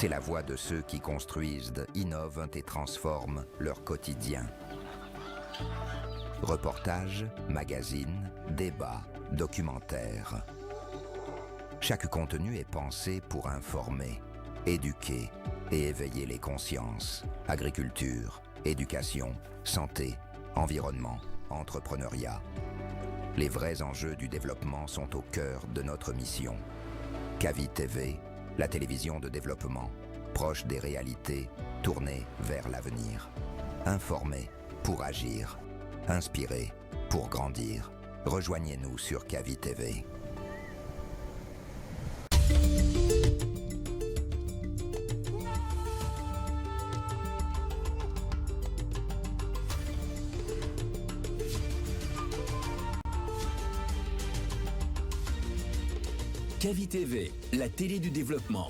C'est la voix de ceux qui construisent, innovent et transforment leur quotidien. Reportages, magazines, débats, documentaires. Chaque contenu est pensé pour informer, éduquer et éveiller les consciences. Agriculture, éducation, santé, environnement, entrepreneuriat. Les vrais enjeux du développement sont au cœur de notre mission. Kavi TV, la télévision de développement, proche des réalités, tournée vers l'avenir. Informer pour agir. Inspirer pour grandir. Rejoignez-nous sur Kavi TV. Kavi TV, la télé du développement.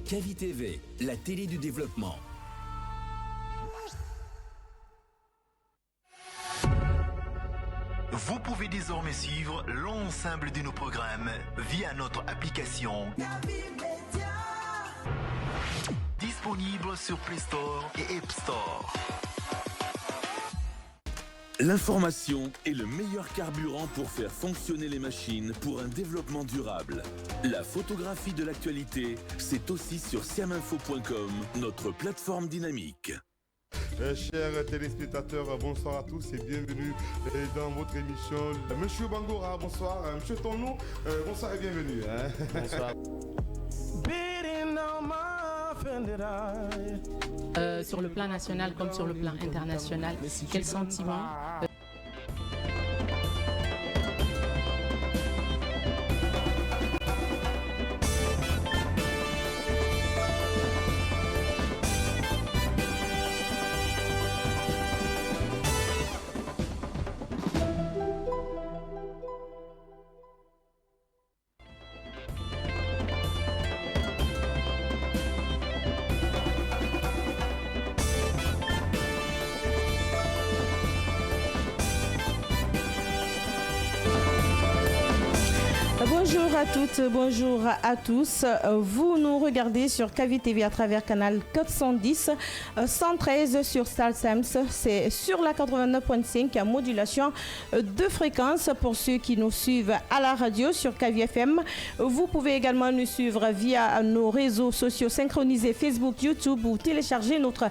Kavi TV, la télé du développement. Vous pouvez désormais suivre l'ensemble de nos programmes via notre application disponible sur Play Store et App Store. L'information est le meilleur carburant pour faire fonctionner les machines pour un développement durable. La photographie de l'actualité, c'est aussi sur siaminfo.com, notre plateforme dynamique. Chers téléspectateurs, bonsoir à tous et bienvenue dans votre émission. Monsieur Bangora, bonsoir. Monsieur Tonou, bonsoir et bienvenue. Bonsoir. Sur le plan national comme sur le plan international, quel sentiment Bonjour à toutes, bonjour à tous. Vous nous regardez sur Kavi TV à travers canal 410, 113 sur StarSams, c'est sur la 89.5 à modulation de fréquence pour ceux qui nous suivent à la radio sur Kavi FM. Vous pouvez également nous suivre via nos réseaux sociaux synchronisés Facebook, YouTube ou télécharger notre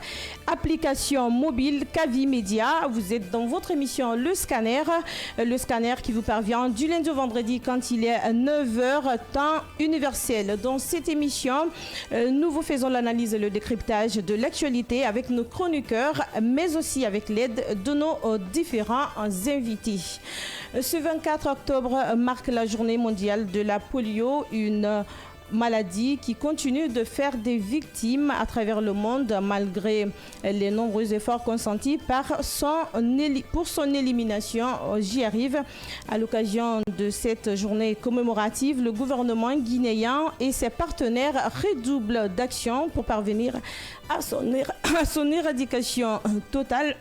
application mobile Kavi Média. Vous êtes dans votre émission Le Scanner qui vous parvient du lundi au vendredi quand il est 9h temps universel. Dans cette émission, nous vous faisons l'analyse et le décryptage de l'actualité avec nos chroniqueurs, mais aussi avec l'aide de nos différents invités. Ce 24 octobre marque la journée mondiale de la polio, une maladie qui continue de faire des victimes à travers le monde malgré les nombreux efforts consentis pour son élimination. J'y arrive. À l'occasion de cette journée commémorative, le gouvernement guinéen et ses partenaires redoublent d'actions pour parvenir à son éradication totale.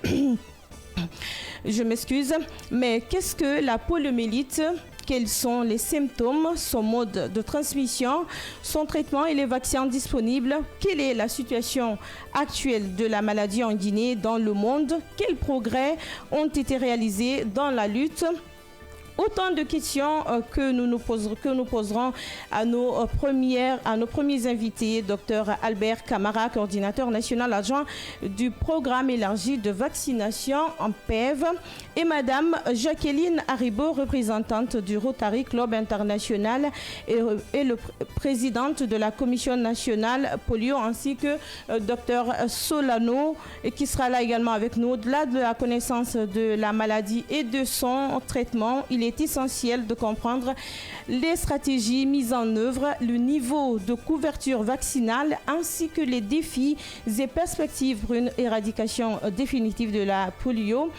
Je m'excuse, mais qu'est-ce que la poliomyélite ? Quels sont les symptômes, son mode de transmission, son traitement et les vaccins disponibles? Quelle est la situation actuelle de la maladie en Guinée, dans le monde? Quels progrès ont été réalisés dans la lutte? Autant de questions que nous poserons à nos premiers invités, Dr Albert Camara, coordinateur national adjoint du programme élargi de vaccination en PEV, et Madame Jacqueline Haribo, représentante du Rotary Club International et le présidente de la Commission nationale polio, ainsi que Dr Solano, qui sera là également avec nous. Au-delà de la connaissance de la maladie et de son traitement, il est essentiel de comprendre les stratégies mises en œuvre, le niveau de couverture vaccinale ainsi que les défis et perspectives pour une éradication définitive de la polio.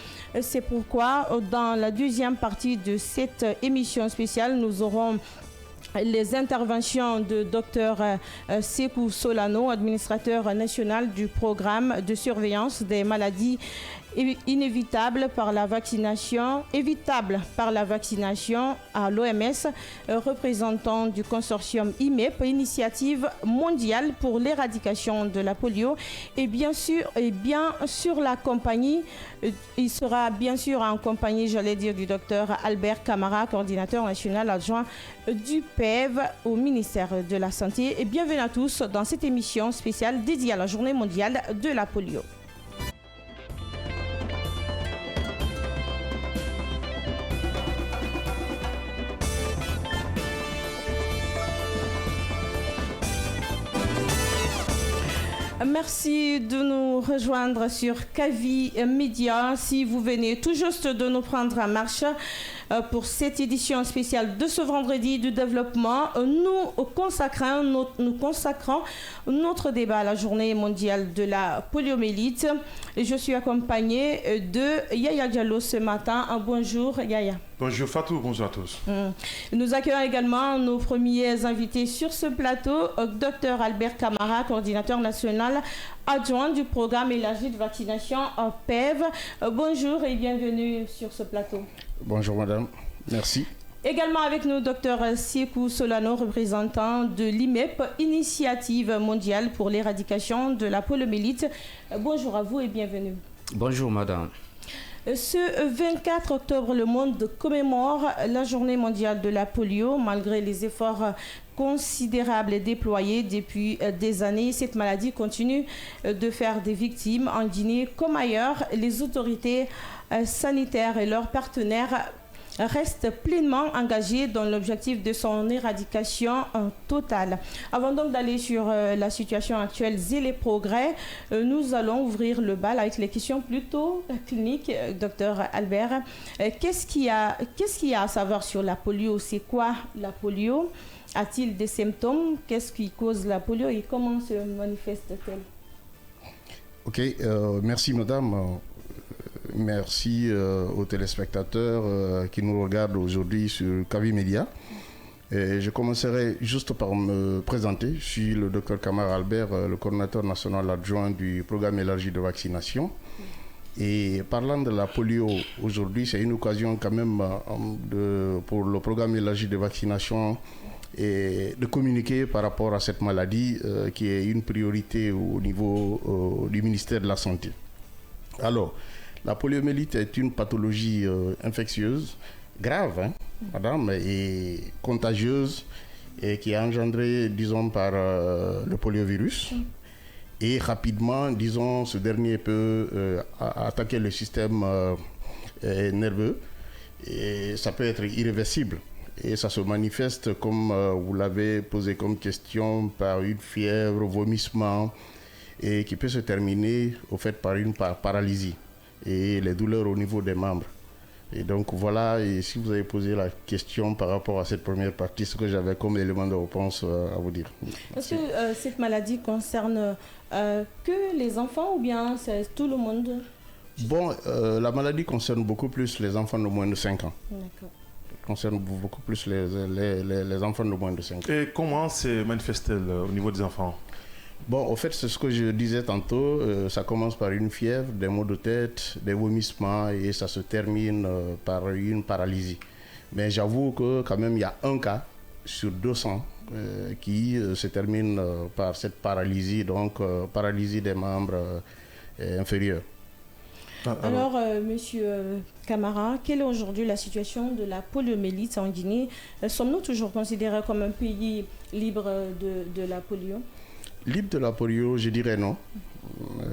C'est pourquoi dans la deuxième partie de cette émission spéciale, nous aurons les interventions de Dr Sekou Solano, administrateur national du programme de surveillance des maladies évitables par la vaccination à l'OMS, représentant du consortium IMEP, Initiative mondiale pour l'éradication de la polio, et bien sûr la compagnie, il sera bien sûr en compagnie, du docteur Albert Camara, coordinateur national adjoint du PEV au ministère de la Santé. Et bienvenue à tous dans cette émission spéciale dédiée à la Journée mondiale de la polio. Merci de nous rejoindre sur Kavi Média. Si vous venez tout juste de nous prendre en marche pour cette édition spéciale de ce vendredi du développement, nous consacrons notre débat à la Journée mondiale de la poliomyélite. Et je suis accompagnée de Yaya Diallo ce matin. Bonjour Yaya. Bonjour Fatou, bonjour à tous. Nous accueillons également nos premiers invités sur ce plateau, Dr Albert Camara, coordinateur national adjoint du programme élargi de vaccination PEV. Bonjour et bienvenue sur ce plateau. Bonjour madame, merci. Également avec nous, Dr Sekou Solano, représentant de l'IMEP, Initiative mondiale pour l'éradication de la poliomyélite. Bonjour à vous et bienvenue. Bonjour madame. Ce 24 octobre, le monde commémore la Journée mondiale de la polio. Malgré les efforts considérables déployés depuis des années, cette maladie continue de faire des victimes en Guinée comme ailleurs. Les autorités sanitaires et leurs partenaires restent pleinement engagés dans l'objectif de son éradication totale. Avant donc d'aller sur la situation actuelle et les progrès, nous allons ouvrir le bal avec les questions plutôt cliniques. Docteur Albert, qu'est-ce qu'il y a à savoir sur la polio? C'est quoi la polio? A-t-il des symptômes? Qu'est-ce qui cause la polio et comment se manifeste-t-elle? Ok, merci madame. Merci aux téléspectateurs qui nous regardent aujourd'hui sur Kavi Média. Je commencerai juste par me présenter. Je suis le Dr Camara Albert, le coordinateur national adjoint du programme élargi de vaccination. Et parlant de la polio aujourd'hui, c'est une occasion quand même pour le programme élargi de vaccination et de communiquer par rapport à cette maladie qui est une priorité au niveau du ministère de la Santé. Alors, la poliomyélite est une pathologie infectieuse grave, madame, et contagieuse, et qui est engendrée, disons, par le poliovirus. Et rapidement, disons, ce dernier peut attaquer le système nerveux, et ça peut être irréversible. Et ça se manifeste, comme vous l'avez posé comme question, par une fièvre, vomissement, et qui peut se terminer, au fait, par une paralysie et les douleurs au niveau des membres. Et donc voilà, et si vous avez posé la question par rapport à cette première partie, ce que j'avais comme élément de réponse à vous dire. Est-ce que cette maladie concerne que les enfants ou bien c'est tout le monde? Bon, la maladie concerne beaucoup plus les enfants de moins de 5 ans. D'accord. Concerne beaucoup plus les enfants de moins de 5 ans. Et comment se manifeste-t-elle au niveau des enfants? Bon, au fait, c'est ce que je disais tantôt. Ça commence par une fièvre, des maux de tête, des vomissements et ça se termine par une paralysie. Mais j'avoue que quand même, il y a un cas sur 200 qui se termine par cette paralysie, donc paralysie des membres inférieurs. Alors, monsieur Camara, quelle est aujourd'hui la situation de la poliomyélite en Guinée? Sommes-nous toujours considérés comme un pays libre de la polio? Libre de la polio, je dirais non.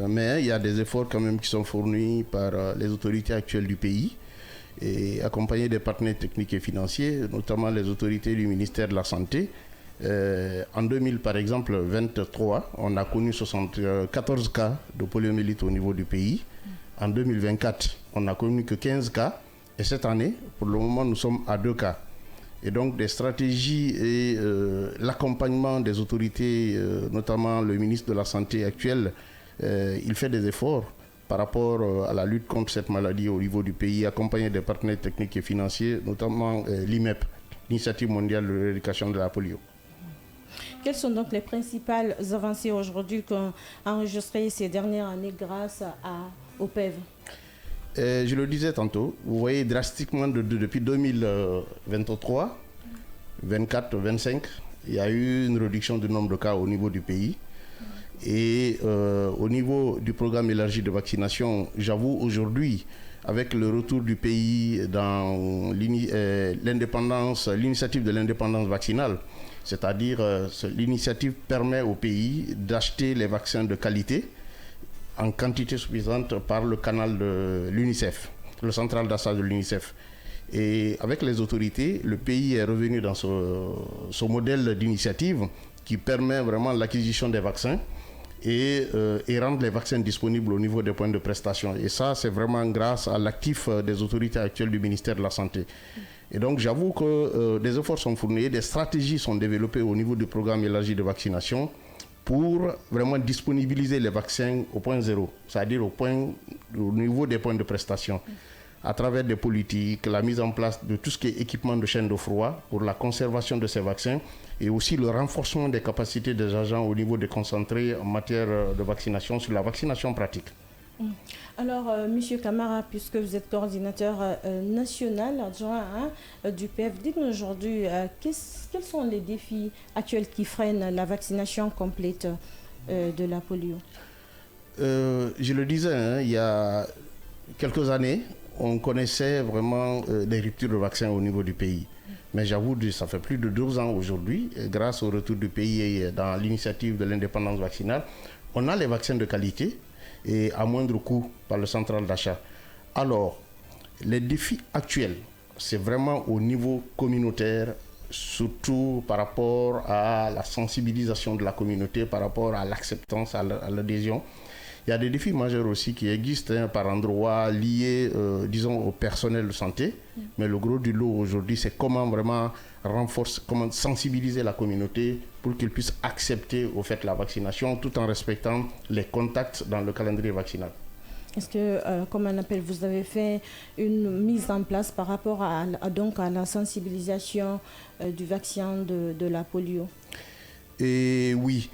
Mais il y a des efforts quand même qui sont fournis par les autorités actuelles du pays et accompagnés des partenaires techniques et financiers, notamment les autorités du ministère de la Santé. En 2000, par exemple, 23, on a connu 74 cas de poliomyélite au niveau du pays. En 2024, on n'a connu que 15 cas. Et cette année, pour le moment, nous sommes à 2 cas. Et donc des stratégies et l'accompagnement des autorités, notamment le ministre de la Santé actuel, il fait des efforts par rapport à la lutte contre cette maladie au niveau du pays, accompagné des partenaires techniques et financiers, notamment l'IMEP, l'initiative mondiale de l'éradication de la polio. Quelles sont donc les principales avancées aujourd'hui qu'ont enregistrées ces dernières années grâce au PEV? Je le disais tantôt, vous voyez drastiquement depuis 2023, 24, 25, il y a eu une réduction du nombre de cas au niveau du pays. Et au niveau du programme élargi de vaccination, j'avoue aujourd'hui, avec le retour du pays dans l'initiative de l'indépendance vaccinale, c'est-à-dire l'initiative permet au pays d'acheter les vaccins de qualité en quantité suffisante par le canal de l'UNICEF, le central d'achat de l'UNICEF. Et avec les autorités, le pays est revenu dans ce modèle d'initiative qui permet vraiment l'acquisition des vaccins et rendre les vaccins disponibles au niveau des points de prestation. Et ça, c'est vraiment grâce à l'actif des autorités actuelles du ministère de la Santé. Et donc, j'avoue que des efforts sont fournis, des stratégies sont développées au niveau du programme élargi de vaccination pour vraiment disponibiliser les vaccins au point zéro, c'est-à-dire au niveau des points de prestation, à travers des politiques, la mise en place de tout ce qui est équipement de chaîne de froid pour la conservation de ces vaccins et aussi le renforcement des capacités des agents au niveau des concentrés en matière de vaccination sur la vaccination pratique. Alors, M. Camara, puisque vous êtes coordinateur national adjoint du PEV, dites-nous aujourd'hui quels sont les défis actuels qui freinent la vaccination complète de la polio? Je le disais, il y a quelques années, on connaissait vraiment des ruptures de vaccins au niveau du pays. Mais j'avoue, ça fait plus de 12 ans aujourd'hui, grâce au retour du pays dans l'initiative de l'indépendance vaccinale, on a les vaccins de qualité et à moindre coût par le central d'achat. Alors, les défis actuels, c'est vraiment au niveau communautaire, surtout par rapport à la sensibilisation de la communauté, par rapport à l'acceptance, à l'adhésion. Il y a des défis majeurs aussi qui existent par endroits liés, disons, au personnel de santé. Mais le gros du lot aujourd'hui, c'est comment vraiment comment sensibiliser la communauté pour qu'ils puissent accepter au fait la vaccination tout en respectant les contacts dans le calendrier vaccinal. Est-ce que, comme un appel, vous avez fait une mise en place par rapport à la sensibilisation du vaccin de la polio? Et oui.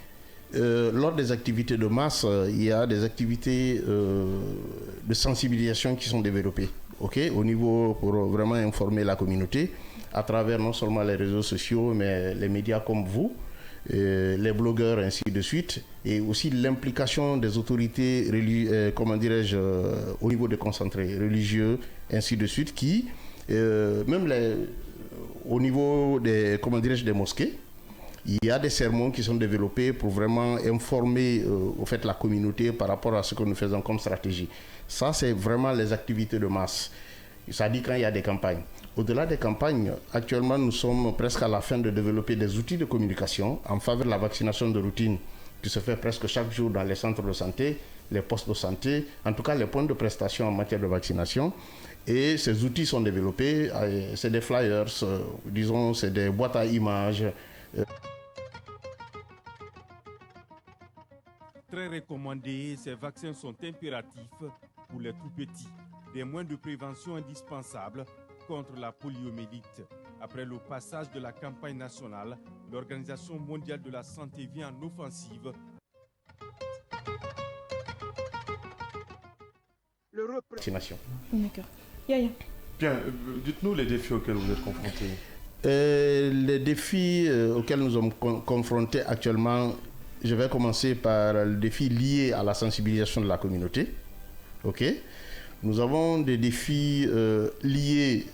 Lors des activités de masse, il y a des activités de sensibilisation qui sont développées, au niveau pour vraiment informer la communauté à travers non seulement les réseaux sociaux, mais les médias comme vous, les blogueurs, ainsi de suite, et aussi l'implication des autorités, au niveau des concentrés religieux, ainsi de suite, qui, même au niveau des mosquées, il y a des sermons qui sont développés pour vraiment informer la communauté par rapport à ce que nous faisons comme stratégie. Ça, c'est vraiment les activités de masse. Ça dit quand il y a des campagnes. Au-delà des campagnes, actuellement, nous sommes presque à la fin de développer des outils de communication en faveur de la vaccination de routine qui se fait presque chaque jour dans les centres de santé, les postes de santé, en tout cas les points de prestation en matière de vaccination. Et ces outils sont développés, c'est des flyers, disons, c'est des boîtes à images. Très recommandés, ces vaccins sont impératifs pour les tout-petits. Des moyens de prévention indispensables contre la poliomyélite. Après le passage de la campagne nationale, l'Organisation mondiale de la santé vient en offensive. Vaccination. D'accord. Yaya. Bien, dites-nous les défis auxquels vous êtes confrontés. Les défis auxquels nous sommes confrontés actuellement, je vais commencer par le défi lié à la sensibilisation de la communauté. Nous avons des défis liés,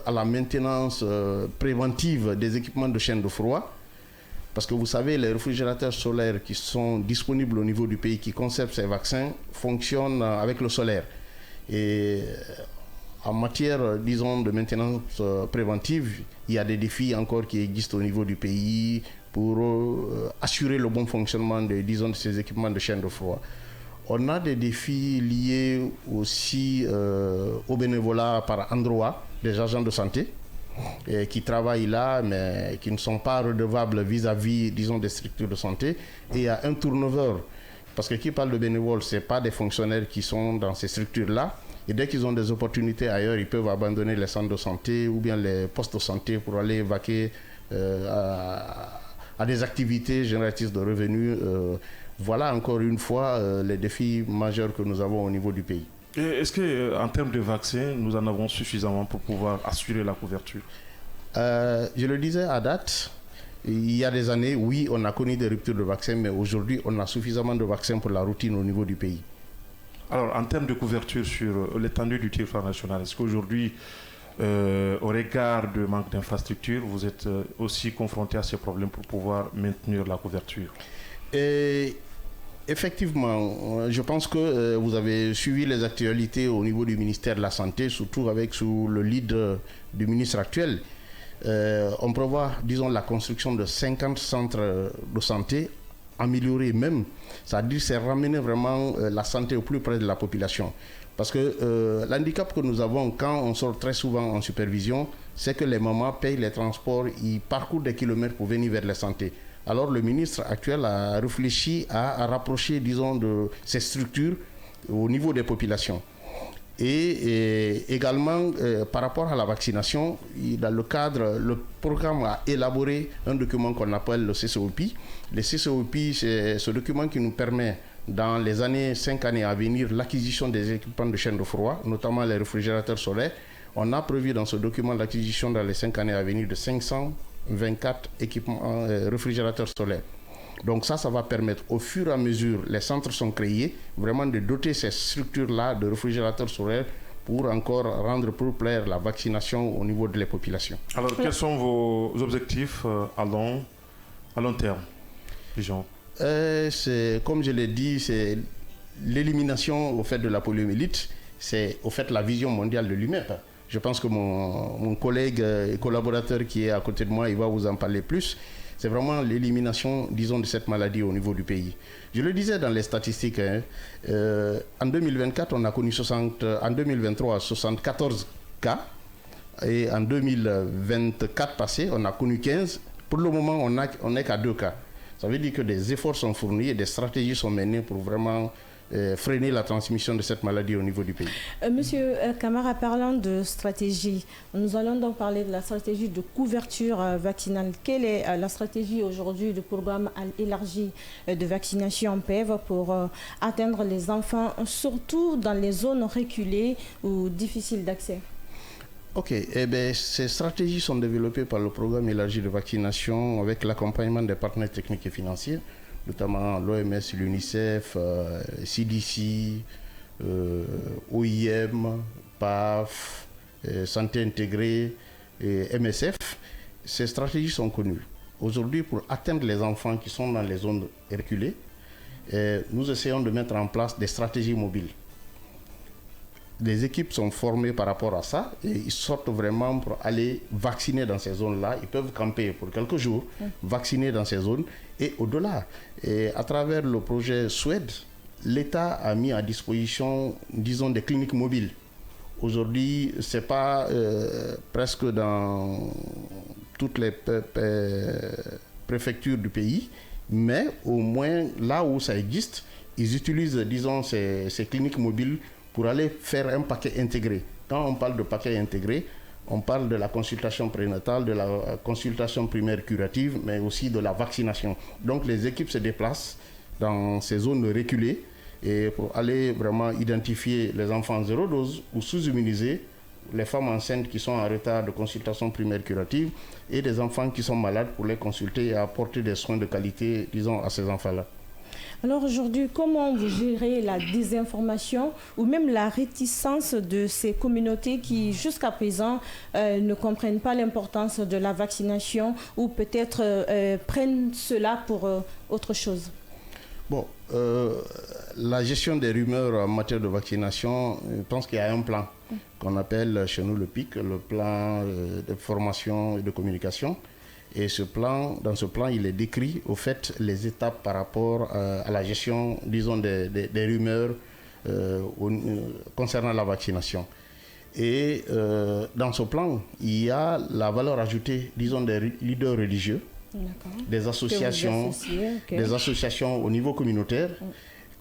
à la maintenance préventive des équipements de chaîne de froid. Parce que vous savez, les réfrigérateurs solaires qui sont disponibles au niveau du pays, qui conservent ces vaccins, fonctionnent avec le solaire. Et en matière, de maintenance préventive, il y a des défis encore qui existent au niveau du pays pour assurer le bon fonctionnement de ces équipements de chaîne de froid. On a des défis liés aussi au bénévolat par endroit des agents de santé qui travaillent là, mais qui ne sont pas redevables vis-à-vis, des structures de santé. Et il y a un turnover, parce que qui parle de bénévoles, ce n'est pas des fonctionnaires qui sont dans ces structures-là. Et dès qu'ils ont des opportunités ailleurs, ils peuvent abandonner les centres de santé ou bien les postes de santé pour aller vaquer à des activités génératrices de revenus. Voilà encore une fois les défis majeurs que nous avons au niveau du pays. Est-ce qu'en termes de vaccins, nous en avons suffisamment pour pouvoir assurer la couverture? Je le disais à date, il y a des années, oui, on a connu des ruptures de vaccins, mais aujourd'hui, on a suffisamment de vaccins pour la routine au niveau du pays. Alors, en termes de couverture sur l'étendue du territoire national, est-ce qu'aujourd'hui, au regard du manque d'infrastructures, vous êtes aussi confronté à ces problèmes pour pouvoir maintenir la couverture? Effectivement, je pense que vous avez suivi les actualités au niveau du ministère de la Santé, surtout sous le lead du ministre actuel. On prévoit, disons, la construction de 50 centres de santé, améliorés même. C'est-à-dire, c'est ramener vraiment la santé au plus près de la population. Parce que l'handicap que nous avons quand on sort très souvent en supervision, c'est que les mamans payent les transports, ils parcourent des kilomètres pour venir vers la santé. Alors le ministre actuel a réfléchi à rapprocher, disons, de ces structures au niveau des populations. Et également, par rapport à la vaccination, dans le cadre, le programme a élaboré un document qu'on appelle le CCOP. Le CCOP, c'est ce document qui nous permet, dans les 5 années à venir, l'acquisition des équipements de chaîne de froid, notamment les réfrigérateurs solaires. On a prévu dans ce document l'acquisition dans les 5 années à venir de 524 équipements réfrigérateurs solaires. Donc ça va permettre, au fur et à mesure, les centres sont créés, vraiment de doter ces structures-là de réfrigérateurs solaires pour encore rendre plus claire la vaccination au niveau de la population. Alors, quels sont vos objectifs à long terme, Jean? Comme je l'ai dit, c'est l'élimination au fait de la poliomyélite, c'est au fait la vision mondiale de l'UMEP. Je pense que mon collègue et collaborateur qui est à côté de moi, il va vous en parler plus. C'est vraiment l'élimination, disons, de cette maladie au niveau du pays. Je le disais dans les statistiques, en 2024, on a connu en 2023, 74 cas. Et en 2024 passé, on a connu 15. Pour le moment, on n'est qu'à 2 cas. Ça veut dire que des efforts sont fournis et des stratégies sont menées pour vraiment freiner la transmission de cette maladie au niveau du pays. Monsieur Camara, parlant de stratégie, nous allons donc parler de la stratégie de couverture vaccinale. Quelle est la stratégie aujourd'hui du programme élargi de vaccination PEV pour atteindre les enfants, surtout dans les zones reculées ou difficiles d'accès? Ok, ces stratégies sont développées par le programme élargi de vaccination avec l'accompagnement des partenaires techniques et financiers, notamment l'OMS, l'UNICEF, CDC, OIM, PAF, Santé intégrée et MSF. Ces stratégies sont connues. Aujourd'hui, pour atteindre les enfants qui sont dans les zones reculées, nous essayons de mettre en place des stratégies mobiles. Les équipes sont formées par rapport à ça et ils sortent vraiment pour aller vacciner dans ces zones-là. Ils peuvent camper pour quelques jours, vacciner dans ces zones et au-delà. Et à travers le projet Suède, l'État a mis à disposition, disons, des cliniques mobiles. Aujourd'hui, ce n'est pas presque dans toutes les préfectures du pays, mais au moins là où ça existe, ils utilisent, disons, ces cliniques mobiles pour aller faire un paquet intégré. Quand on parle de paquet intégré, on parle de la consultation prénatale, de la consultation primaire curative, mais aussi de la vaccination. Donc les équipes se déplacent dans ces zones reculées et pour aller vraiment identifier les enfants zéro dose ou sous-immunisés, les femmes enceintes qui sont en retard de consultation primaire curative et des enfants qui sont malades pour les consulter et apporter des soins de qualité, disons, à ces enfants-là. Alors aujourd'hui, comment vous gérez la désinformation ou même la réticence de ces communautés qui, jusqu'à présent, ne comprennent pas l'importance de la vaccination ou peut-être prennent cela pour autre chose? Bon, la gestion des rumeurs en matière de vaccination, je pense qu'il y a un plan qu'on appelle chez nous le PIC, le plan de formation et de communication. Et dans ce plan, il est décrit, au fait, les étapes par rapport à la gestion, disons, des rumeurs concernant la vaccination. Et dans ce plan, il y a la valeur ajoutée, disons, des leaders religieux, des associations, des associations au niveau communautaire,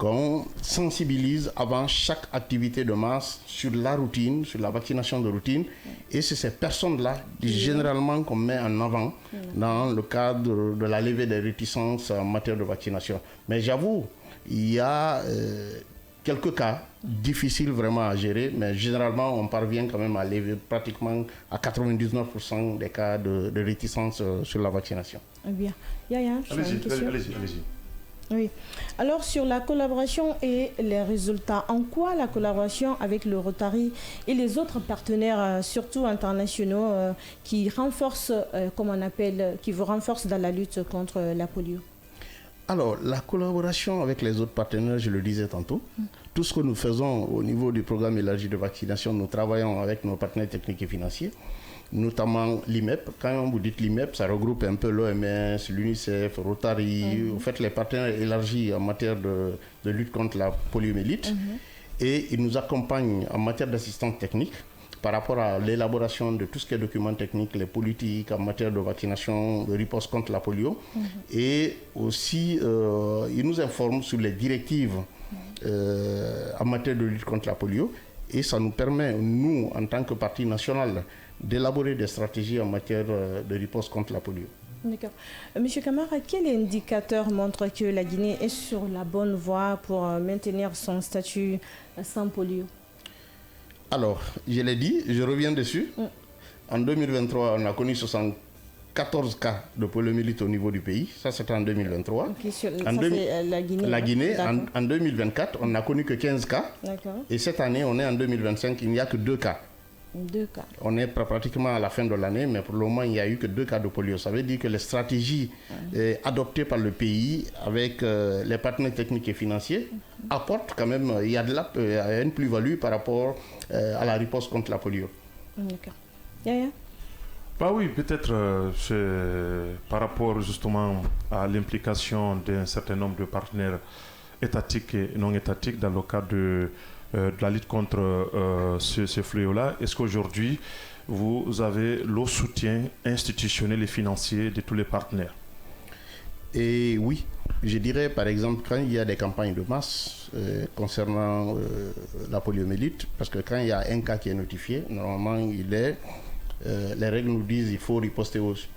qu'on sensibilise avant chaque activité de masse sur la routine, sur la vaccination de routine. Et c'est ces personnes-là, généralement, qu'on met en avant dans le cadre de la levée des réticences en matière de vaccination. Mais j'avoue, il y a quelques cas difficiles vraiment à gérer, mais généralement, on parvient quand même à lever pratiquement à 99% des cas de réticence sur la vaccination. Bien. Yaya, allez-y. Oui. Alors, sur la collaboration et les résultats, en quoi la collaboration avec le Rotary et les autres partenaires, surtout internationaux, qui renforcent, qui vous renforcent dans la lutte contre la polio? Alors, la collaboration avec les autres partenaires, je le disais tantôt, tout ce que nous faisons au niveau du programme élargi de vaccination, nous travaillons avec nos partenaires techniques et financiers, notamment l'IMEP. Quand vous dites l'IMEP, ça regroupe un peu l'OMS, l'UNICEF, Rotary, en fait les partenaires élargis en matière de lutte contre la poliomyélite. Et ils nous accompagnent en matière d'assistance technique par rapport à l'élaboration de tout ce qui est documents techniques, les politiques en matière de vaccination, de riposte contre la polio. Et aussi, ils nous informent sur les directives en matière de lutte contre la polio. Et ça nous permet, nous, en tant que parti national, d'élaborer des stratégies en matière de riposte contre la polio. D'accord. Monsieur Camara, quel indicateur montre que la Guinée est sur la bonne voie pour maintenir son statut sans polio? Alors, je l'ai dit, je reviens dessus. En 2023, on a connu 74 cas de poliomyélite au niveau du pays. Ça, c'était en 2023. La Guinée. En 2024, on n'a connu que 15 cas. Et cette année, on est en 2025, il n'y a que 2 cas. 2 cas. On est pratiquement à la fin de l'année, mais pour le moment, il n'y a eu que 2 cas de polio. Ça veut dire que les stratégies adoptées par le pays avec les partenaires techniques et financiers apportent quand même, il y a une plus-value par rapport à la riposte contre la polio. D'accord. Yaya? Bah oui, peut-être par rapport justement à l'implication d'un certain nombre de partenaires étatiques et non étatiques dans le cadre de la lutte contre ce fléau-là. Est-ce qu'aujourd'hui, vous avez le soutien institutionnel et financier de tous les partenaires? Et oui, je dirais par exemple quand il y a des campagnes de masse concernant la poliomyélite, parce que quand il y a un cas qui est notifié, normalement les règles nous disent qu'il faut riposter aussi.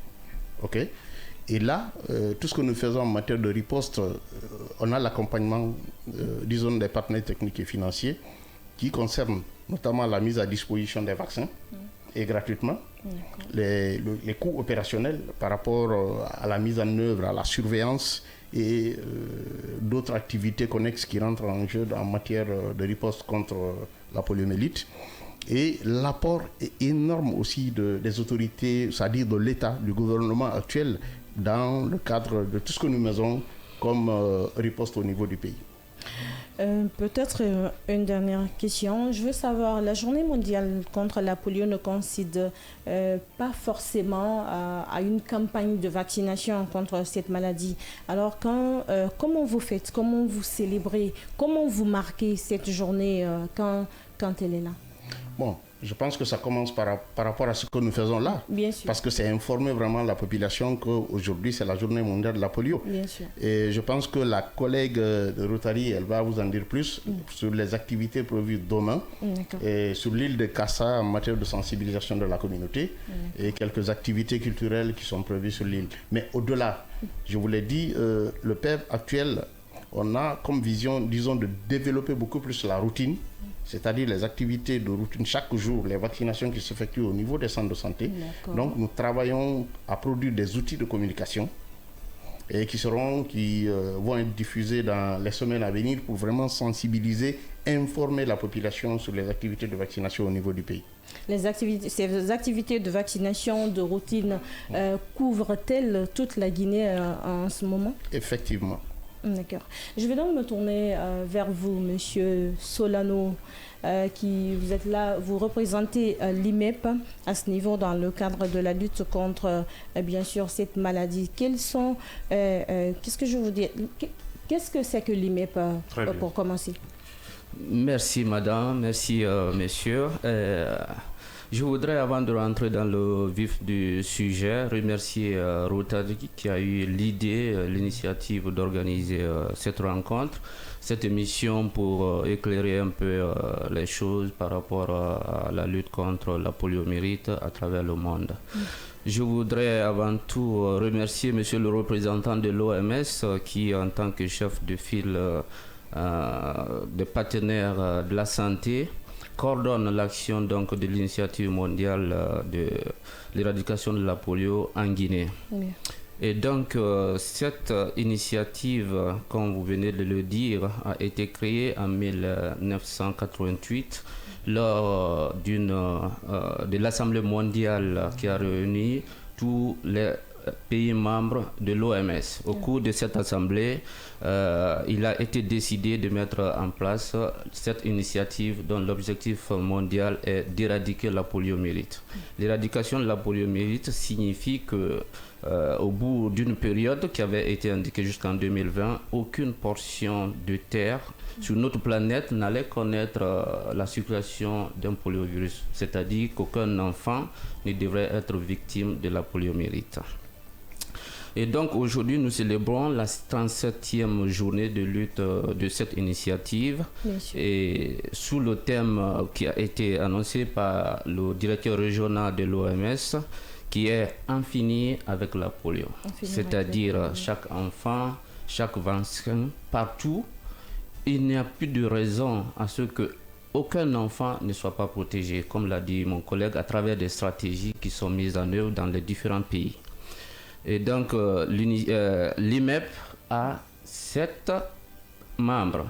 OK? Et là, tout ce que nous faisons en matière de riposte, on a l'accompagnement, disons, des partenaires techniques et financiers qui concernent notamment la mise à disposition des vaccins et gratuitement, les coûts opérationnels par rapport à la mise en œuvre, à la surveillance et d'autres activités connexes qui rentrent en jeu en matière de riposte contre la poliomyélite. Et l'apport est énorme aussi des autorités, c'est-à-dire de l'État, du gouvernement actuel, dans le cadre de tout ce que nous faisons comme riposte au niveau du pays. Peut-être une dernière question. Je veux savoir, la journée mondiale contre la polio ne coïncide pas forcément à une campagne de vaccination contre cette maladie. Alors, comment vous faites, comment vous célébrez, comment vous marquez cette journée quand elle est là? Bon, je pense que ça commence par rapport à ce que nous faisons là. Bien sûr. Parce que c'est informer vraiment la population qu'aujourd'hui, c'est la journée mondiale de la polio. Bien sûr. Et je pense que la collègue de Rotary, elle va vous en dire plus sur les activités prévues demain et sur l'île de Kassa en matière de sensibilisation de la communauté et quelques activités culturelles qui sont prévues sur l'île. Mais au-delà, je vous l'ai dit, le PEV actuel, on a comme vision, disons, de développer beaucoup plus la routine, c'est-à-dire les activités de routine chaque jour, les vaccinations qui s'effectuent au niveau des centres de santé. Donc nous travaillons à produire des outils de communication et qui vont être diffusés dans les semaines à venir pour vraiment sensibiliser, informer la population sur les activités de vaccination au niveau du pays. Ces activités de vaccination de routine couvrent-elles toute la Guinée en ce moment? Effectivement. D'accord. Je vais donc me tourner vers vous, Monsieur Solano, vous êtes là, vous représentez l'IMEP à ce niveau dans le cadre de la lutte contre, bien sûr, cette maladie. Qu'est-ce que je vous dis? Qu'est-ce que c'est que l'IMEP pour commencer? Merci, madame. Merci, monsieur. Je voudrais, avant de rentrer dans le vif du sujet, remercier Rotary qui a eu l'idée, l'initiative d'organiser cette rencontre, cette émission pour éclairer un peu les choses par rapport à la lutte contre la poliomyélite à travers le monde. Je voudrais avant tout remercier monsieur le représentant de l'OMS qui, en tant que chef de file des partenaires de la santé, coordonne l'action donc de l'initiative mondiale de l'éradication de la polio en Guinée. Oui. Et donc cette initiative, comme vous venez de le dire, a été créée en 1988 lors de l'Assemblée mondiale qui a réuni tous les pays membres de l'OMS. Au cours de cette assemblée, il a été décidé de mettre en place cette initiative dont l'objectif mondial est d'éradiquer la poliomyélite. L'éradication de la poliomyélite signifie que au bout d'une période qui avait été indiquée jusqu'en 2020, aucune portion de terre sur notre planète n'allait connaître la circulation d'un poliovirus, c'est-à-dire qu'aucun enfant ne devrait être victime de la poliomyélite. Et donc aujourd'hui, nous célébrons la 37e journée de lutte de cette initiative. Et sous le thème qui a été annoncé par le directeur régional de l'OMS, qui est « En finir avec la polio ». C'est-à-dire chaque enfant, chaque vaccin, partout, il n'y a plus de raison à ce que aucun enfant ne soit pas protégé, comme l'a dit mon collègue, à travers des stratégies qui sont mises en œuvre dans les différents pays. Et donc, l'IMEP a 7 membres,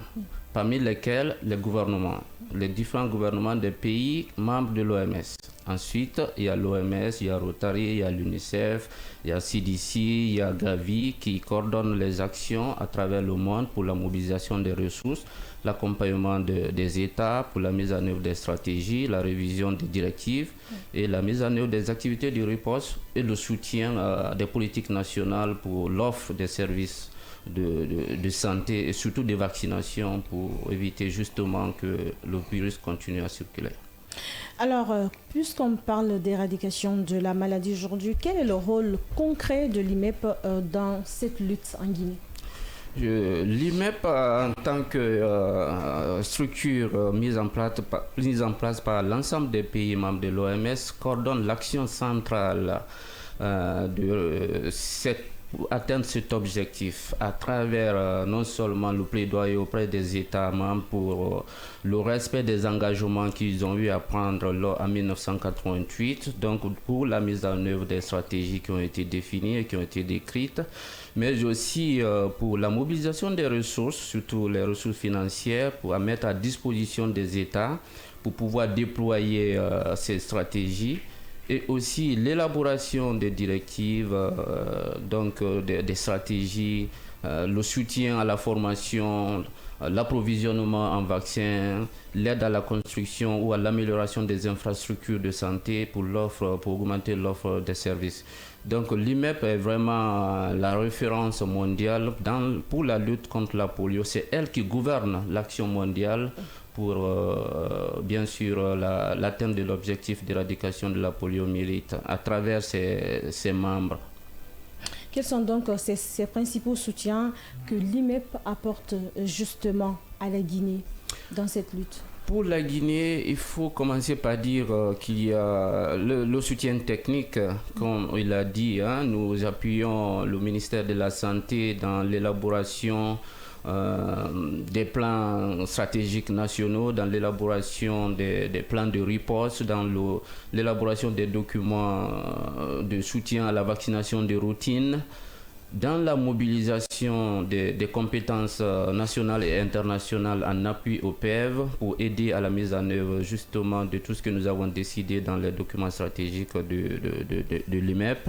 parmi lesquels les gouvernements, les différents gouvernements des pays membres de l'OMS. Ensuite, il y a l'OMS, il y a Rotary, il y a l'UNICEF, il y a CDC, il y a Gavi qui coordonnent les actions à travers le monde pour la mobilisation des ressources, l'accompagnement des États pour la mise en œuvre des stratégies, la révision des directives et la mise en œuvre des activités de riposte et le soutien des politiques nationales pour l'offre des services de santé et surtout des vaccinations pour éviter justement que le virus continue à circuler. Alors, puisqu'on parle d'éradication de la maladie aujourd'hui, quel est le rôle concret de l'IMEP dans cette lutte en Guinée ? L'IMEP, en tant que structure mise en place par l'ensemble des pays membres de l'OMS, coordonne l'action centrale pour atteindre cet objectif à travers non seulement le plaidoyer auprès des États membres pour le respect des engagements qu'ils ont eu à prendre en 1988, donc pour la mise en œuvre des stratégies qui ont été définies et qui ont été décrites, mais aussi pour la mobilisation des ressources, surtout les ressources financières, pour mettre à disposition des États pour pouvoir déployer ces stratégies. Et aussi l'élaboration des directives, des stratégies, le soutien à la formation, l'approvisionnement en vaccins, l'aide à la construction ou à l'amélioration des infrastructures de santé pour augmenter l'offre des services. Donc l'IMEP est vraiment la référence mondiale pour la lutte contre la polio. C'est elle qui gouverne l'action mondiale pour bien sûr l'atteinte de l'objectif d'éradication de la poliomyélite à travers ses membres. Quels sont donc ces principaux soutiens que l'IMEP apporte justement à la Guinée dans cette lutte ? Pour la Guinée, il faut commencer par dire qu'il y a le soutien technique, comme il a dit. Nous appuyons le ministère de la Santé dans l'élaboration des plans stratégiques nationaux, dans l'élaboration des plans de riposte, dans l'élaboration des documents de soutien à la vaccination de routine, dans la mobilisation des compétences nationales et internationales en appui au PEV pour aider à la mise en œuvre justement de tout ce que nous avons décidé dans les documents stratégiques de l'IMEP.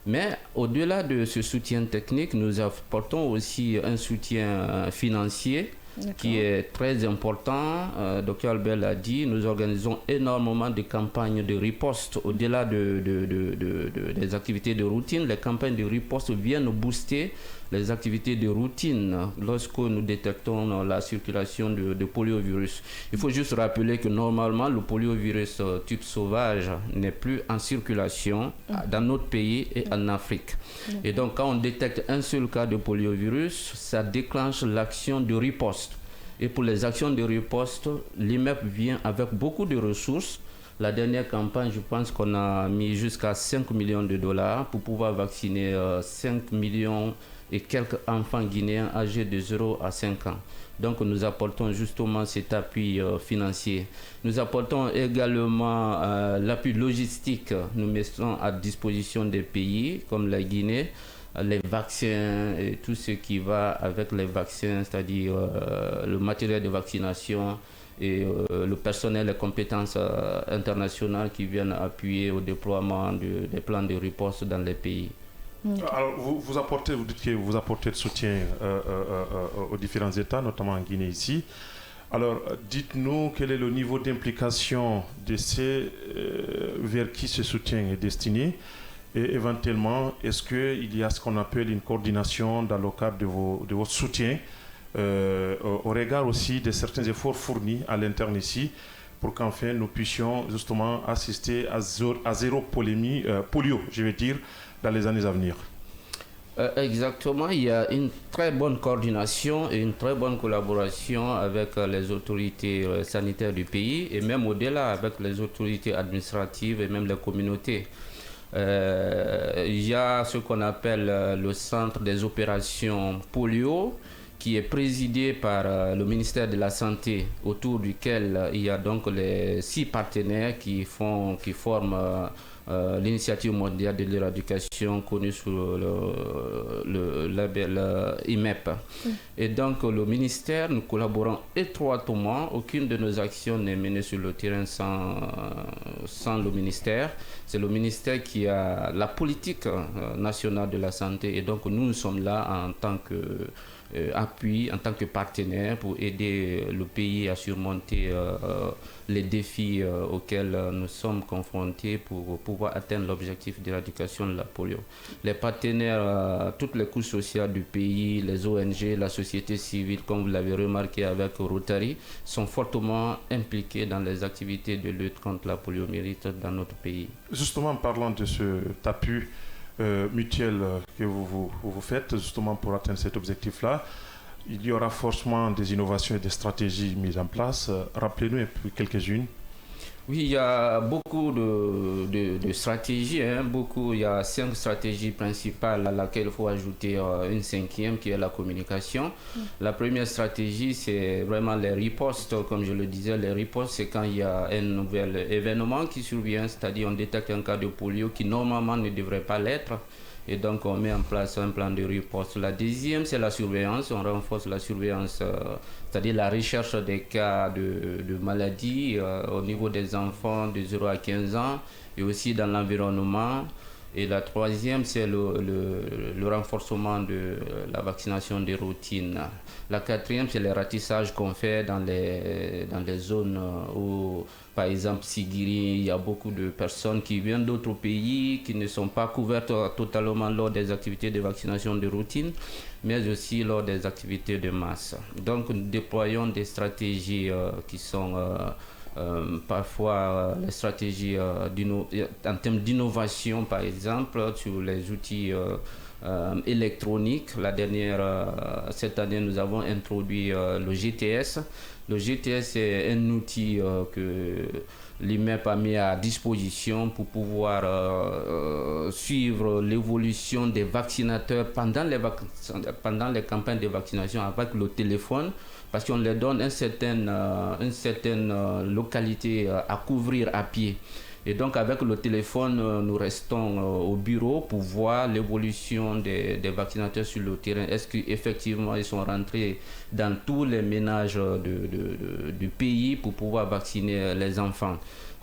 Mais au-delà de ce soutien technique, nous apportons aussi un soutien financier qui est très important. Dr Albert l'a dit, nous organisons énormément de campagnes de riposte au-delà des activités de routine. Les campagnes de riposte viennent booster les activités de routine lorsque nous détectons la circulation de poliovirus. Il faut juste rappeler que normalement le poliovirus type sauvage n'est plus en circulation dans notre pays et en Afrique. Et donc quand on détecte un seul cas de poliovirus, ça déclenche l'action de riposte. Et pour les actions de riposte, l'IMEP vient avec beaucoup de ressources. La dernière campagne, je pense qu'on a mis jusqu'à 5 millions de dollars pour pouvoir vacciner 5 millions et quelques enfants guinéens âgés de 0 à 5 ans. Donc nous apportons justement cet appui financier. Nous apportons également l'appui logistique. Nous mettons à disposition des pays comme la Guinée les vaccins et tout ce qui va avec les vaccins, c'est-à-dire le matériel de vaccination et le personnel et compétences internationales qui viennent appuyer au déploiement des plans de riposte dans les pays. Alors, vous dites que vous apportez le soutien aux différents États, notamment en Guinée ici. Alors, dites-nous quel est le niveau d'implication de ceux vers qui ce soutien est destiné et éventuellement, est-ce qu'il y a ce qu'on appelle une coordination dans le cadre de votre soutien au regard aussi de certains efforts fournis à l'interne ici pour qu'enfin nous puissions justement assister à zéro polio, je veux dire, dans les années à venir. Exactement, il y a une très bonne coordination et une très bonne collaboration avec les autorités sanitaires du pays et même au-delà avec les autorités administratives et même les communautés. Il y a ce qu'on appelle le centre des opérations polio qui est présidé par le ministère de la Santé, autour duquel il y a donc les 6 partenaires qui forment l'initiative mondiale de l'éradication connue sous le label IMEP. Et donc le ministère, nous collaborons étroitement. Aucune de nos actions n'est menée sur le terrain sans le ministère. C'est le ministère qui a la politique nationale de la santé et donc nous sommes là en tant que appui, en tant que partenaire pour aider le pays à surmonter les défis auxquels nous sommes confrontés pour pouvoir atteindre l'objectif d'éradication de la polio. Les partenaires, toutes les couches sociales du pays, les ONG, la société civile, comme vous l'avez remarqué avec Rotary, sont fortement impliqués dans les activités de lutte contre la poliomyélite dans notre pays. Justement, en parlant de cet appui mutuel que vous faites justement pour atteindre cet objectif-là, il y aura forcément des innovations et des stratégies mises en place. Rappelez-nous quelques-unes. Oui, il y a beaucoup de stratégies. Il y a 5 stratégies principales à laquelle il faut ajouter une 5e qui est la communication. La première stratégie, c'est vraiment les ripostes. Comme je le disais, les ripostes, c'est quand il y a un nouvel événement qui survient, c'est-à-dire on détecte un cas de polio qui normalement ne devrait pas l'être. Et donc, on met en place un plan de riposte. La deuxième, c'est la surveillance. On renforce la surveillance, c'est-à-dire la recherche des cas de maladies au niveau des enfants de 0 à 15 ans et aussi dans l'environnement. Et la troisième, c'est le renforcement de la vaccination des routines. La quatrième, c'est les ratissages qu'on fait dans les zones où, par exemple, Sigiri, il y a beaucoup de personnes qui viennent d'autres pays, qui ne sont pas couvertes totalement lors des activités de vaccination de routine, mais aussi lors des activités de masse. Donc, nous déployons des stratégies qui sont... parfois les stratégies en termes d'innovation, par exemple, sur les outils électroniques. Cette année, nous avons introduit le GTS. Le GTS est un outil que l'IMEP a mis à disposition pour pouvoir suivre l'évolution des vaccinateurs pendant les campagnes de vaccination avec le téléphone, parce qu'on leur donne une certaine localité à couvrir à pied. Et donc avec le téléphone, nous restons au bureau pour voir l'évolution des vaccinateurs sur le terrain. Est-ce qu'effectivement ils sont rentrés dans tous les ménages du pays pour pouvoir vacciner les enfants.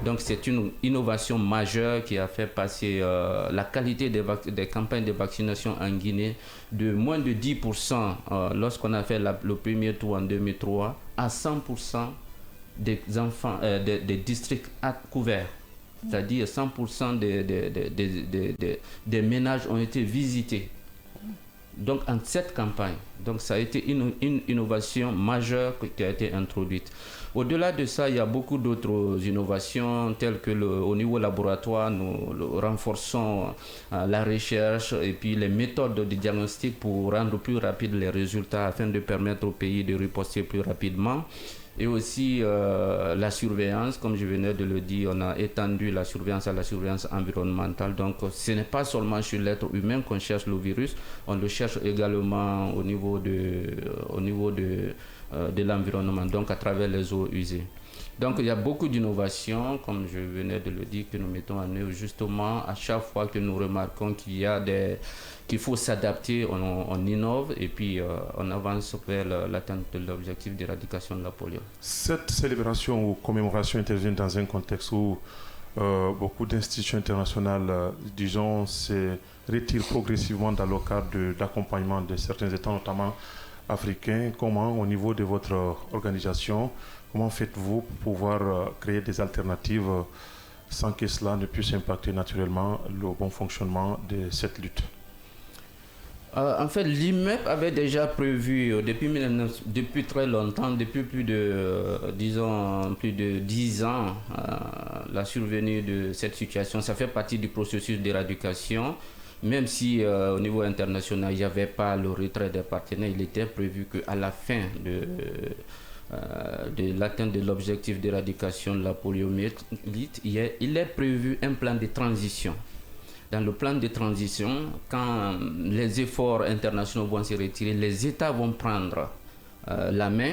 Donc c'est une innovation majeure qui a fait passer la qualité des campagnes de vaccination en Guinée de moins de 10% lorsqu'on a fait le premier tour en 2003 à 100% des enfants, des districts couverts. C'est-à-dire 100% des ménages ont été visités. Donc en cette campagne, donc ça a été une innovation majeure qui a été introduite. Au-delà de ça, il y a beaucoup d'autres innovations telles que au niveau laboratoire, nous renforçons la recherche et puis les méthodes de diagnostic pour rendre plus rapides les résultats afin de permettre au pays de riposter plus rapidement. Et aussi la surveillance, comme je venais de le dire, on a étendu la surveillance à la surveillance environnementale. Donc ce n'est pas seulement sur l'être humain qu'on cherche le virus, on le cherche également au niveau de l'environnement, donc à travers les eaux usées. Donc il y a beaucoup d'innovations, comme je venais de le dire, que nous mettons en œuvre justement à chaque fois que nous remarquons qu'il faut s'adapter, on innove et puis on avance vers l'atteinte de l'objectif d'éradication de la polio. Cette célébration ou commémoration intervient dans un contexte où beaucoup d'institutions internationales, disons, se retirent progressivement dans le cadre d'accompagnement de certains États, notamment africains. Comment, au niveau de votre organisation, comment faites-vous pour pouvoir créer des alternatives sans que cela ne puisse impacter naturellement le bon fonctionnement de cette lutte? En fait, l'IMEP avait déjà prévu depuis très longtemps, depuis plus de 10 ans, la survenue de cette situation. Ça fait partie du processus d'éradication. Même si au niveau international, il n'y avait pas le retrait des partenaires, il était prévu qu'à la fin de l'atteinte de l'objectif d'éradication de la poliomyélite, il est prévu un plan de transition. Dans le plan de transition, quand les efforts internationaux vont se retirer, les États vont prendre la main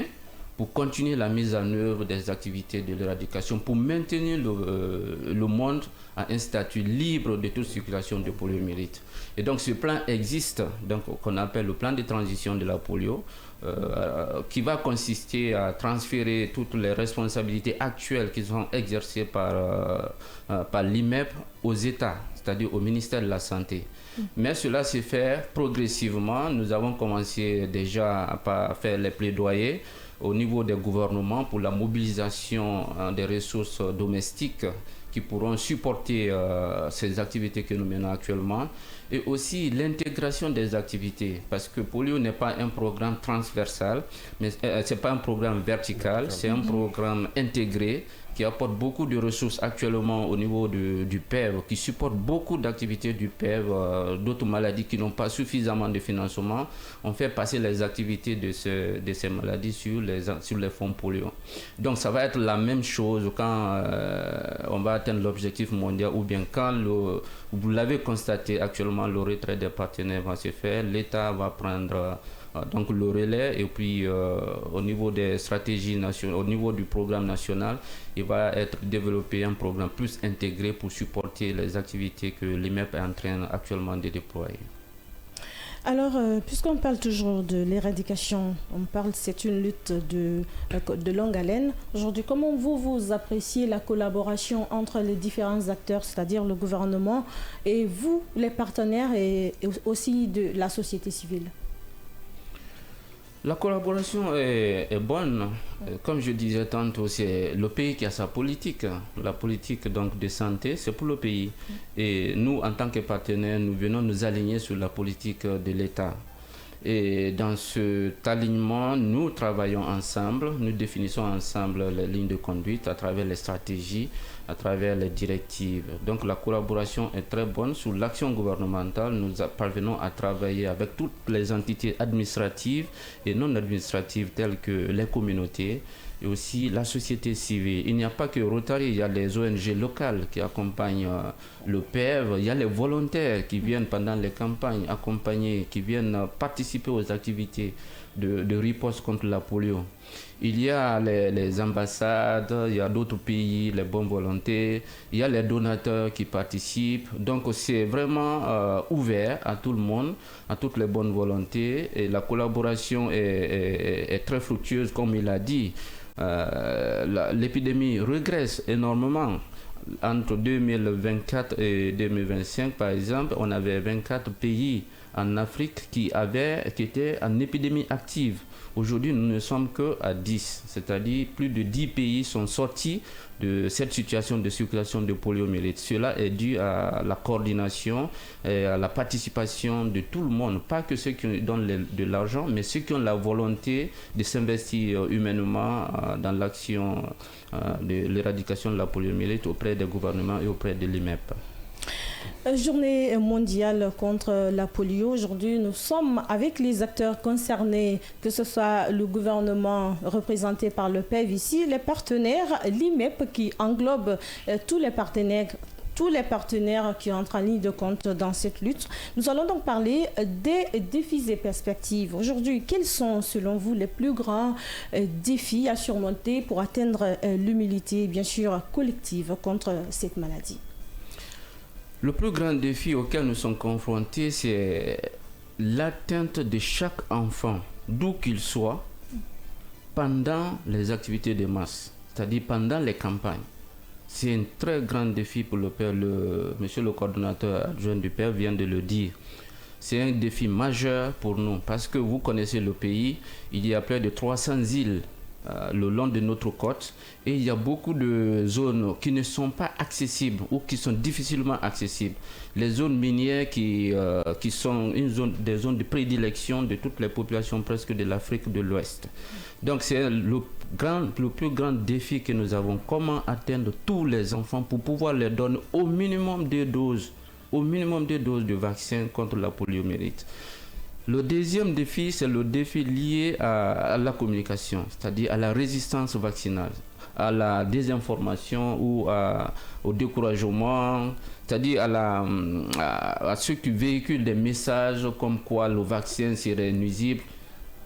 pour continuer la mise en œuvre des activités de l'éradication, pour maintenir le monde à un statut libre de toute circulation de poliomyélite. Et donc ce plan existe, donc qu'on appelle le plan de transition de la polio, qui va consister à transférer toutes les responsabilités actuelles qui sont exercées par l'IMEP aux États, c'est-à-dire au ministère de la Santé. Mais cela s'est fait progressivement. Nous avons commencé déjà à faire les plaidoyers au niveau des gouvernements pour la mobilisation des ressources domestiques qui pourront supporter ces activités que nous menons actuellement, et aussi l'intégration des activités, parce que polio n'est pas un programme transversal, mais c'est pas un programme vertical, c'est un programme intégré qui apporte beaucoup de ressources actuellement au niveau du PEV, qui supporte beaucoup d'activités du PEV, d'autres maladies qui n'ont pas suffisamment de financement. On fait passer les activités de ces maladies sur les fonds polio. Donc ça va être la même chose quand on va atteindre l'objectif mondial, ou bien quand, vous l'avez constaté actuellement, le retrait des partenaires va se faire, l'État va prendre donc le relais, et puis au niveau des stratégies nationales, au niveau du programme national, il va être développé un programme plus intégré pour supporter les activités que l'IMEP est en train actuellement de déployer. Alors, puisqu'on parle toujours de l'éradication, c'est une lutte de longue haleine. Aujourd'hui, comment vous appréciez la collaboration entre les différents acteurs, c'est-à-dire le gouvernement et vous, les partenaires, et aussi de la société civile? La collaboration est bonne. Comme je disais tantôt, c'est le pays qui a sa politique. La politique donc de santé, c'est pour le pays. Et nous, en tant que partenaires, nous venons nous aligner sur la politique de l'État. Et dans cet alignement, nous travaillons ensemble, nous définissons ensemble les lignes de conduite à travers les stratégies, à travers les directives. Donc la collaboration est très bonne. Sous l'action gouvernementale, nous parvenons à travailler avec toutes les entités administratives et non administratives telles que les communautés. et aussi la société civile. Il n'y a pas que Rotary, il y a les ONG locales qui accompagnent le PEV, il y a les volontaires qui viennent pendant les campagnes accompagner, qui viennent participer aux activités de riposte contre la polio. Il y a les ambassades, il y a d'autres pays, les bonnes volontés, il y a les donateurs qui participent. Donc c'est vraiment ouvert à tout le monde, à toutes les bonnes volontés. Et la collaboration est très fructueuse, comme il a dit. L'épidémie régresse énormément. Entre 2024 et 2025, par exemple, on avait 24 pays en Afrique qui étaient en épidémie active. Aujourd'hui, nous ne sommes qu'à 10, c'est-à-dire plus de 10 pays sont sortis de cette situation de circulation de poliomyélite. Cela est dû à la coordination et à la participation de tout le monde, pas que ceux qui donnent de l'argent, mais ceux qui ont la volonté de s'investir humainement dans l'action de l'éradication de la poliomyélite auprès des gouvernements et auprès de l'IMEP. Journée mondiale contre la polio. Aujourd'hui, nous sommes avec les acteurs concernés, que ce soit le gouvernement représenté par le PEV ici, les partenaires, l'IMEP qui englobe tous les partenaires qui entrent en ligne de compte dans cette lutte. Nous allons donc parler des défis et perspectives. Aujourd'hui, quels sont, selon vous, les plus grands défis à surmonter pour atteindre l'humilité, bien sûr, collective contre cette maladie? Le plus grand défi auquel nous sommes confrontés, c'est l'atteinte de chaque enfant, d'où qu'il soit, pendant les activités de masse, c'est-à-dire pendant les campagnes. C'est un très grand défi pour le père. Monsieur le coordonnateur adjoint du père vient de le dire. C'est un défi majeur pour nous parce que vous connaissez le pays, il y a près de 300 îles le long de notre côte et il y a beaucoup de zones qui ne sont pas accessibles ou qui sont difficilement accessibles. Les zones minières qui sont des zones de prédilection de toutes les populations presque de l'Afrique de l'Ouest. Donc c'est le plus grand défi que nous avons, comment atteindre tous les enfants pour pouvoir leur donner au minimum 2 doses de vaccin contre la poliomyélite. Le deuxième défi, c'est le défi lié à la communication, c'est-à-dire à la résistance vaccinale, à la désinformation ou au découragement, c'est-à-dire à ceux qui véhiculent des messages comme quoi le vaccin serait nuisible.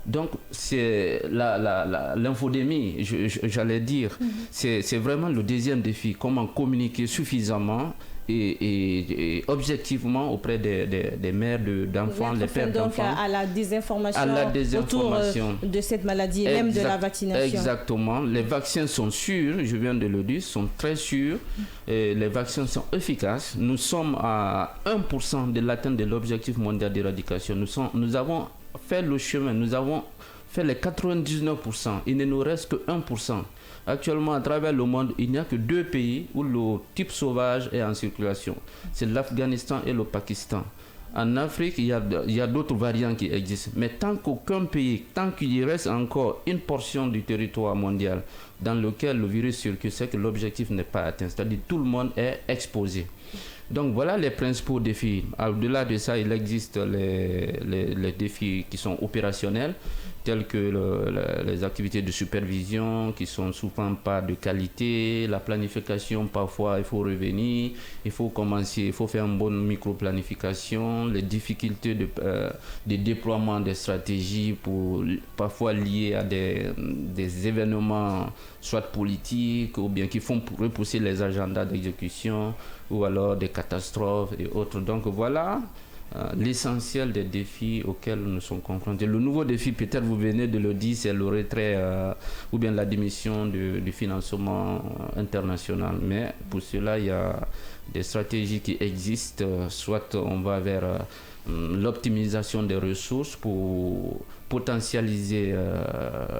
Donc, c'est l'infodémie, j'allais dire. C'est vraiment le deuxième défi, comment communiquer suffisamment et objectivement auprès des mères d'enfants, les pères d'enfants. Donc à la désinformation autour de cette maladie et même de la vaccination. Exactement. Les vaccins sont sûrs, je viens de le dire, sont très sûrs. Et les vaccins sont efficaces. Nous sommes à 1% de l'atteinte de l'objectif mondial d'éradication. Nous avons fait le chemin, nous avons fait les 99%. Il ne nous reste que 1%. Actuellement, à travers le monde, il n'y a que 2 pays où le type sauvage est en circulation. C'est l'Afghanistan et le Pakistan. En Afrique, il y a d'autres variants qui existent. Mais tant qu'aucun pays, tant qu'il y reste encore une portion du territoire mondial dans lequel le virus circule, c'est que l'objectif n'est pas atteint. C'est-à-dire que tout le monde est exposé. Donc voilà les principaux défis. Au-delà de ça, il existe les défis qui sont opérationnels, tels que les activités de supervision qui sont souvent pas de qualité, la planification, parfois il faut revenir, il faut faire une bonne micro-planification, les difficultés de déploiement des stratégies parfois liées à des événements soit politiques ou bien qui font repousser les agendas d'exécution ou alors des catastrophes et autres. Donc voilà l'essentiel des défis auxquels nous sommes confrontés. Le nouveau défi, peut-être vous venez de le dire, c'est le retrait ou bien la démission du financement international. Mais pour cela, il y a des stratégies qui existent. Soit on va vers l'optimisation des ressources pour potentialiser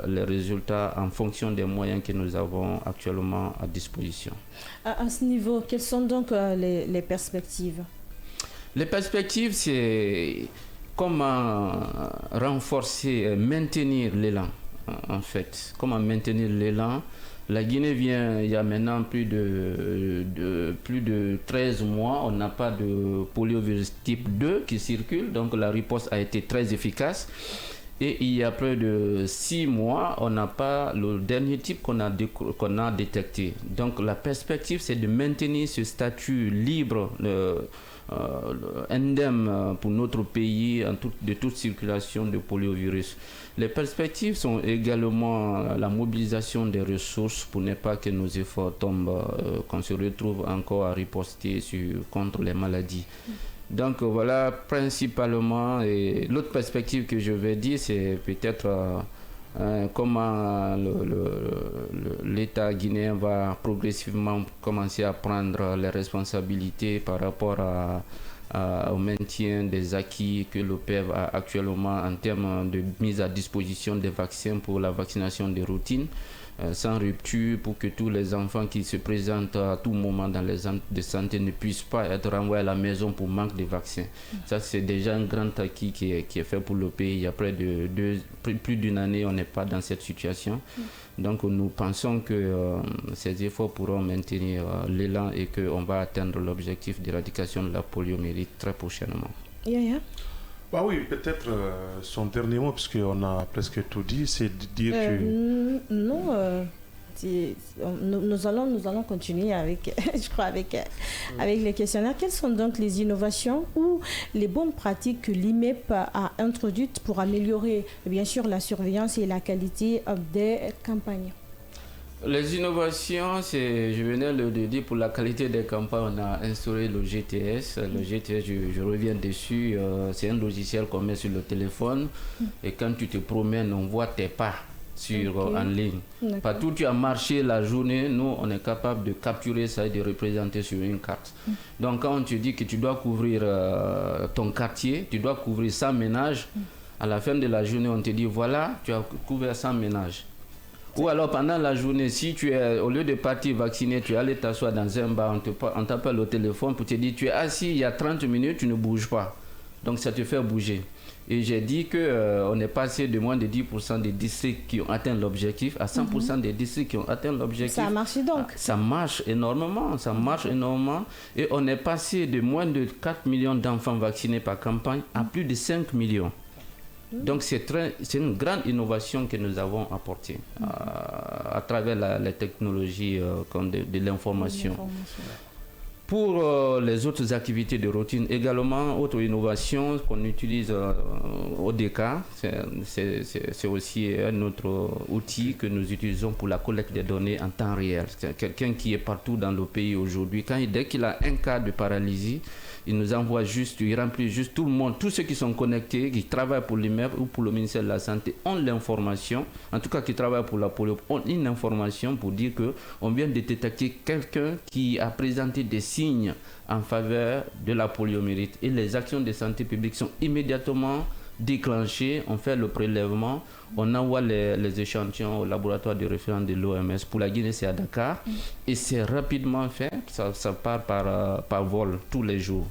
les résultats en fonction des moyens que nous avons actuellement à disposition. À ce niveau, quelles sont donc les perspectives ? Les perspectives, c'est comment renforcer, maintenir l'élan, en fait. Comment maintenir l'élan. La Guinée vient, il y a maintenant plus de 13 mois, on n'a pas de poliovirus type 2 qui circule, donc la riposte a été très efficace. Et il y a près de 6 mois, on n'a pas le dernier type qu'on a détecté. Donc la perspective, c'est de maintenir ce statut libre, indemne pour notre pays de toute circulation de poliovirus. Les perspectives sont également la mobilisation des ressources pour ne pas que nos efforts tombent, qu'on se retrouve encore à riposter contre les maladies. Donc voilà, principalement, et l'autre perspective que je vais dire, c'est peut-être comment l'État guinéen va progressivement commencer à prendre les responsabilités par rapport au maintien des acquis que l'OPEV a actuellement en termes de mise à disposition des vaccins pour la vaccination des routines, sans rupture, pour que tous les enfants qui se présentent à tout moment dans les centres de santé ne puissent pas être renvoyés à la maison pour manque de vaccins. Ça, c'est déjà un grand acquis qui est fait pour le pays. Il y a près de plus d'une année, on n'est pas dans cette situation. Donc nous pensons que ces efforts pourront maintenir l'élan et qu'on va atteindre l'objectif d'éradication de la poliomyélite très prochainement. Bah oui, peut-être son dernier mot, puisqu'on a presque tout dit, c'est de dire que... Non, nous allons continuer avec, je crois, avec les questionnaires. Quelles sont donc les innovations ou les bonnes pratiques que l'IMEP a introduites pour améliorer, bien sûr, la surveillance et la qualité des campagnes? Les innovations, je venais de dire, pour la qualité des campagnes, on a instauré le GTS. Le GTS, je reviens dessus, c'est un logiciel qu'on met sur le téléphone et quand tu te promènes, on voit tes pas en ligne. Partout où tu as marché la journée, nous, on est capable de capturer ça et de représenter sur une carte. Donc quand on te dit que tu dois couvrir ton quartier, tu dois couvrir 100 ménages, à la fin de la journée, on te dit, voilà, tu as couvert 100 ménages. Ou alors pendant la journée, si tu es, au lieu de partir vacciner, tu es allé t'asseoir dans un bar, on t'appelle au téléphone pour te dire tu es assis il y a 30 minutes, tu ne bouges pas. Donc ça te fait bouger. Et j'ai dit qu'on est passé de moins de 10% des districts qui ont atteint l'objectif à 100% des districts qui ont atteint l'objectif. Ça a marché donc? Ça marche énormément, Et on est passé de moins de 4 millions d'enfants vaccinés par campagne à plus de 5 millions. Donc c'est une grande innovation que nous avons apportée à travers les technologies comme de l'information. Pour les autres activités de routine, également, autre innovation qu'on utilise au ODK, c'est aussi un autre outil que nous utilisons pour la collecte des données en temps réel. C'est quelqu'un qui est partout dans le pays aujourd'hui. Dès qu'il a un cas de paralysie, il nous envoie juste, il remplit juste tout le monde, tous ceux qui sont connectés, qui travaillent pour l'IMEP ou pour le ministère de la Santé ont l'information, en tout cas qui travaillent pour la polio, ont une information pour dire qu'on vient de détecter quelqu'un qui a présenté des signes en faveur de la poliomyélite. Et les actions de santé publique sont immédiatement déclenchées, on fait le prélèvement, on envoie les échantillons au laboratoire de référence de l'OMS. Pour la Guinée, c'est à Dakar. Et c'est rapidement fait. Ça part par vol tous les jours.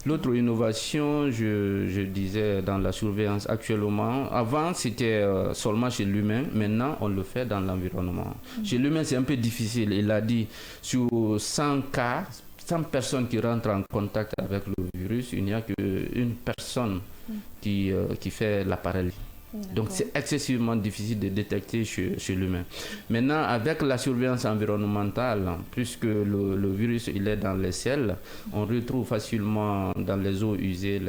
L'autre innovation, je disais, dans la surveillance actuellement, avant, c'était seulement chez l'humain. Maintenant, on le fait dans l'environnement. Chez l'humain, c'est un peu difficile. Il a dit, sur 100 cas, 100 personnes qui rentrent en contact avec le virus, il n'y a qu'une personne qui fait la paralysie. Donc c'est excessivement difficile de détecter chez l'humain. Maintenant, avec la surveillance environnementale, puisque le virus il est dans les ciels, on retrouve facilement dans les eaux usées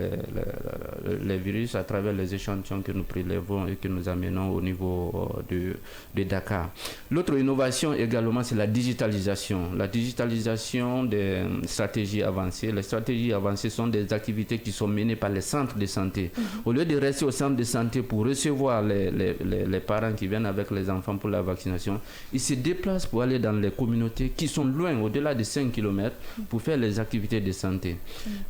les virus à travers les échantillons que nous prélevons et que nous amenons au niveau de Dakar. L'autre innovation également, c'est la digitalisation. La digitalisation des stratégies avancées. Les stratégies avancées sont des activités qui sont menées par les centres de santé. Au lieu de rester au centre de santé pour recevoir les parents qui viennent avec les enfants pour la vaccination, ils se déplacent pour aller dans les communautés qui sont loin, au-delà de 5 km, pour faire les activités de santé.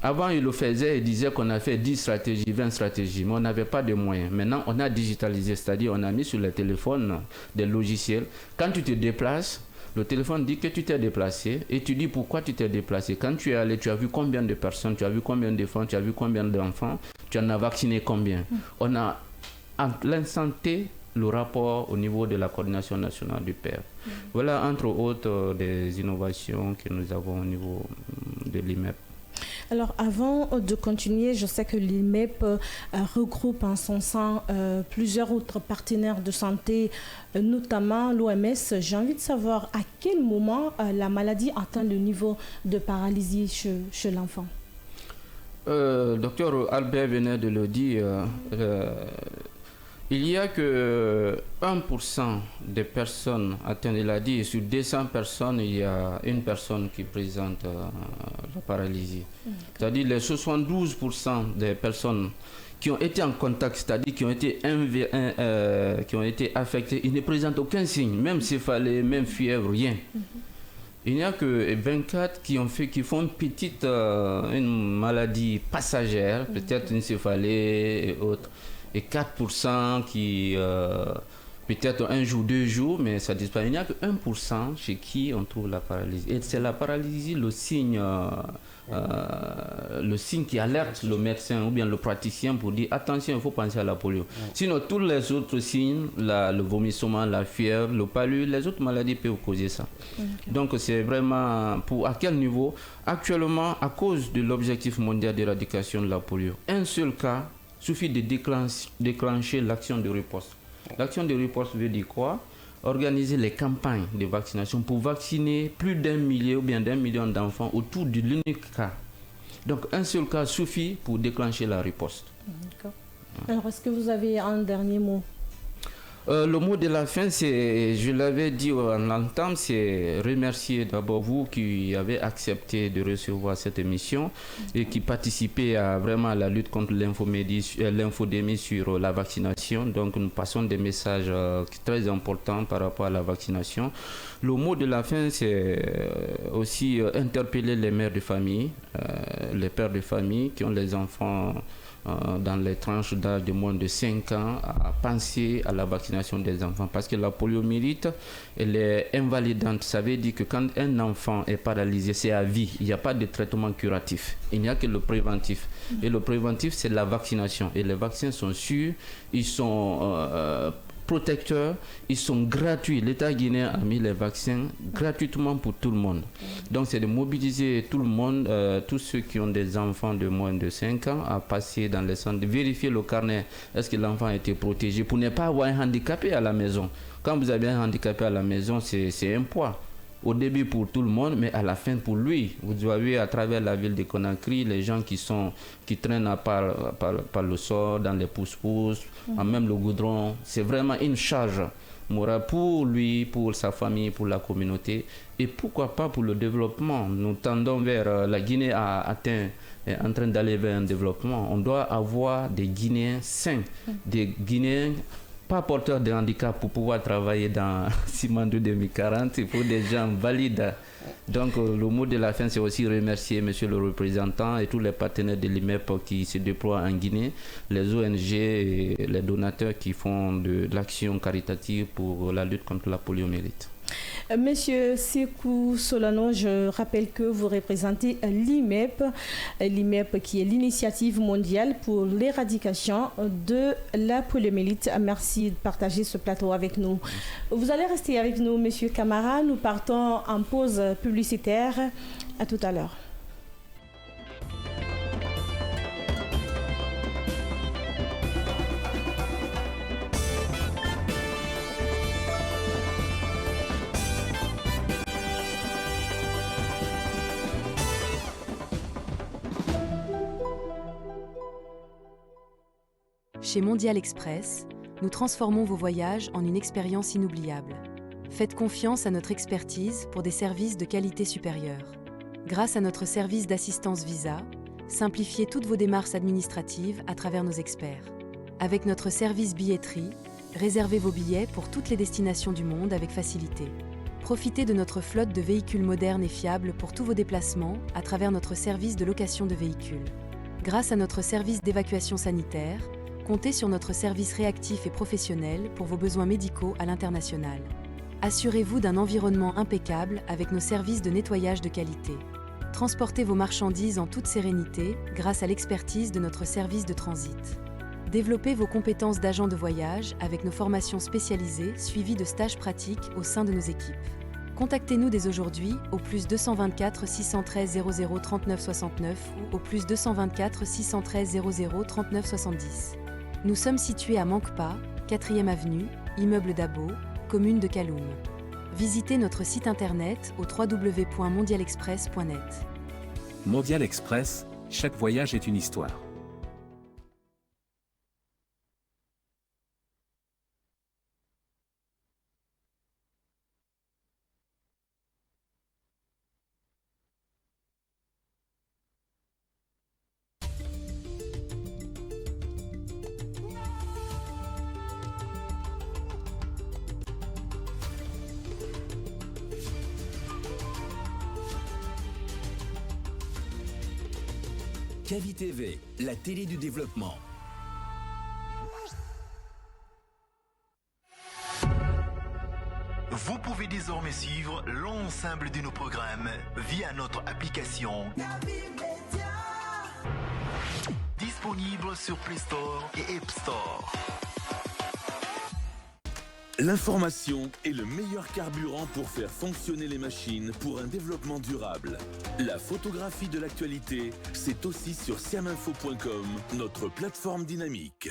Avant, ils le faisaient, ils disaient qu'on a fait 10 stratégies, 20 stratégies, mais on n'avait pas de moyens. Maintenant, on a digitalisé, c'est-à-dire on a mis sur les téléphones des logiciels. Quand tu te déplaces, le téléphone dit que tu t'es déplacé et tu dis pourquoi tu t'es déplacé. Quand tu es allé, tu as vu combien de personnes, tu as vu combien d'enfants, tu as vu combien d'enfants, tu en as vacciné combien. On a à l'instant T le rapport au niveau de la coordination nationale du PEV. Voilà entre autres des innovations que nous avons au niveau de l'IMEP. Alors avant de continuer, je sais que l'IMEP regroupe en son sein plusieurs autres partenaires de santé, notamment l'OMS. J'ai envie de savoir à quel moment la maladie atteint le niveau de paralysie chez l'enfant. Docteur Albert venait de le dire. Il n'y a que 1% des personnes atteintes, il a dit, sur 200 personnes, il y a une personne qui présente la paralysie. C'est-à-dire les 72% des personnes qui ont été en contact, c'est-à-dire qui ont été affectées, ils ne présentent aucun signe, même céphalée, même fièvre, rien. Il n'y a que 24 qui font une petite une maladie passagère, peut-être une céphalée et autres. Et 4% qui, peut-être un jour, 2 jours, mais ça disparaît. Il n'y a que 1% chez qui on trouve la paralysie. Et c'est la paralysie le signe qui alerte le médecin ou bien le praticien pour dire attention, il faut penser à la polio. Sinon, tous les autres signes, le vomissement, la fièvre, le palud, les autres maladies peuvent causer ça. Donc, c'est vraiment à quel niveau? Actuellement, à cause de l'objectif mondial d'éradication de la polio, un seul cas suffit de déclencher l'action de riposte. L'action de riposte veut dire quoi? Organiser les campagnes de vaccination pour vacciner plus d'1 million ou bien d'1 million d'enfants autour de l'unique cas. Donc un seul cas suffit pour déclencher la riposte. D'accord. Alors est-ce que vous avez un dernier mot? Le mot de la fin, c'est, je l'avais dit en l'entame, c'est remercier d'abord vous qui avez accepté de recevoir cette émission et qui participez vraiment à la lutte contre l'infodémie sur la vaccination. Donc nous passons des messages très importants par rapport à la vaccination. Le mot de la fin, c'est aussi interpeller les mères de famille, les pères de famille qui ont les enfants dans les tranches d'âge de moins de 5 ans à penser à la vaccination des enfants parce que la poliomyélite elle est invalidante. Ça veut dire que quand un enfant est paralysé, c'est à vie. Il n'y a pas de traitement curatif. Il n'y a que le préventif. Et le préventif, c'est la vaccination. Et les vaccins sont sûrs, ils sont protecteurs, ils sont gratuits. L'État guinéen a mis les vaccins gratuitement pour tout le monde. Donc c'est de mobiliser tout le monde, tous ceux qui ont des enfants de moins de 5 ans à passer dans les centres, de vérifier le carnet, est-ce que l'enfant a été protégé pour ne pas avoir un handicapé à la maison. Quand vous avez un handicapé à la maison, c'est un poids. Au début pour tout le monde, mais à la fin pour lui. Vous avez à travers la ville de Conakry les gens qui traînent par le sol, dans les pousse-pousse, même le goudron. C'est vraiment une charge morale pour lui, pour sa famille, pour la communauté et pourquoi pas pour le développement. Nous tendons vers la Guinée est en train d'aller vers un développement. On doit avoir des Guinéens sains, des Guinéens pas porteurs de handicap pour pouvoir travailler dans Simandou 2040. Il faut des gens valides. Donc le mot de la fin, c'est aussi remercier monsieur le représentant et tous les partenaires de l'IMEP qui se déploient en Guinée, les ONG et les donateurs qui font de l'action caritative pour la lutte contre la poliomyélite. Monsieur Sekou Solano, je rappelle que vous représentez l'IMEP qui est l'initiative mondiale pour l'éradication de la poliomyélite. Merci de partager ce plateau avec nous. Vous allez rester avec nous, monsieur Camara. Nous partons en pause publicitaire. À tout à l'heure. Chez Mondial Express, nous transformons vos voyages en une expérience inoubliable. Faites confiance à notre expertise pour des services de qualité supérieure. Grâce à notre service d'assistance visa, simplifiez toutes vos démarches administratives à travers nos experts. Avec notre service billetterie, réservez vos billets pour toutes les destinations du monde avec facilité. Profitez de notre flotte de véhicules modernes et fiables pour tous vos déplacements à travers notre service de location de véhicules. Grâce à notre service d'évacuation sanitaire, comptez sur notre service réactif et professionnel pour vos besoins médicaux à l'international. Assurez-vous d'un environnement impeccable avec nos services de nettoyage de qualité. Transportez vos marchandises en toute sérénité grâce à l'expertise de notre service de transit. Développez vos compétences d'agent de voyage avec nos formations spécialisées suivies de stages pratiques au sein de nos équipes. Contactez-nous dès aujourd'hui au plus 224 613 00 39 69 ou au plus 224 613 00 39 70. Nous sommes situés à Manquepas, 4e avenue, immeuble Dabo, commune de Kaloum. Visitez notre site internet au www.mondialexpress.net. Mondial Express, chaque voyage est une histoire. Kavi TV, la télé du développement. Vous pouvez désormais suivre l'ensemble de nos programmes via notre application disponible sur Play Store et App Store. L'information est le meilleur carburant pour faire fonctionner les machines pour un développement durable. La photographie de l'actualité, c'est aussi sur siaminfo.com, notre plateforme dynamique.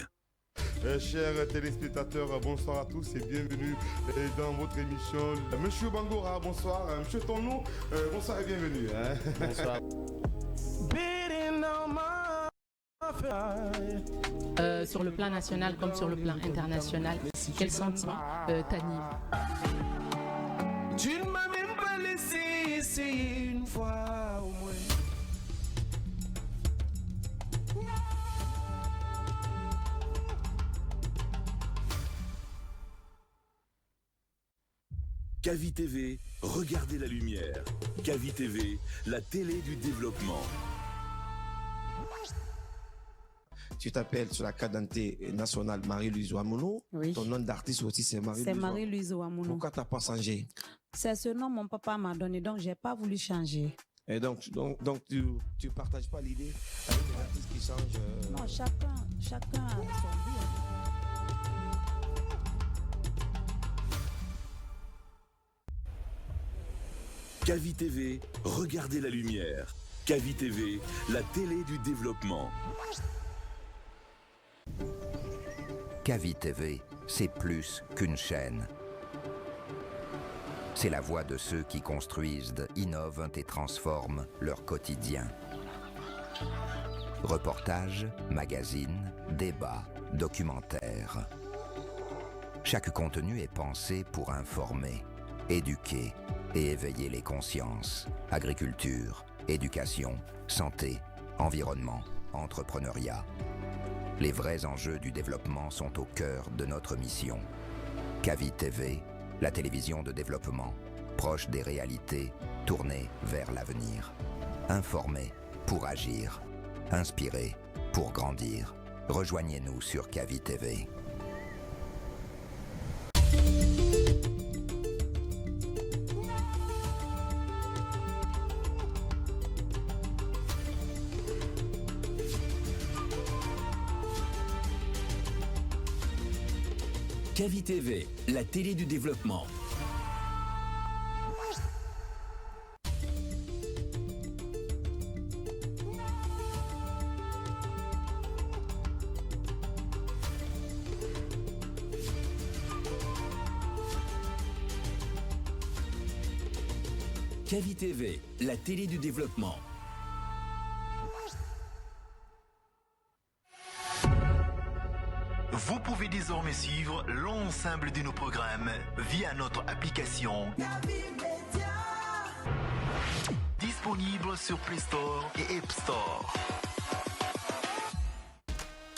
Chers téléspectateurs, bonsoir à tous et bienvenue dans votre émission. Monsieur Bangora, bonsoir. Monsieur Tonou, bonsoir et bienvenue. Bonsoir. Sur le plan national comme sur le plan international, quel sentiment t'anime? Tu ne m'as même pas laissé essayer une fois au moins. Kavi TV, regardez la lumière. Kavi TV, la télé du développement. Tu t'appelles sur la carte d'identité nationale Marie-Louise Ouamounou. Oui. Ton nom d'artiste aussi c'est Marie-Louise. C'est Marie-Louise Ouamounou. Pourquoi tu n'as pas changé? C'est ce nom mon papa m'a donné, donc j'ai pas voulu changer. Et donc tu partages pas l'idée avec les artistes qui changent Non, chacun a son goût. Kavi TV, regardez la lumière. Kavi TV, la télé du développement. Kavi TV, c'est plus qu'une chaîne. C'est la voix de ceux qui construisent, innovent et transforment leur quotidien. Reportages, magazines, débats, documentaires. Chaque contenu est pensé pour informer, éduquer et éveiller les consciences. Agriculture, éducation, santé, environnement, entrepreneuriat. Les vrais enjeux du développement sont au cœur de notre mission. Kavi TV, la télévision de développement, proche des réalités, tournée vers l'avenir. Informé pour agir, inspiré pour grandir. Rejoignez-nous sur Kavi TV. Kavi TV, la télé du développement. Kavi TV, la télé du développement. Vous pouvez désormais suivre l'ensemble de nos programmes via notre application disponible sur Play Store et App Store.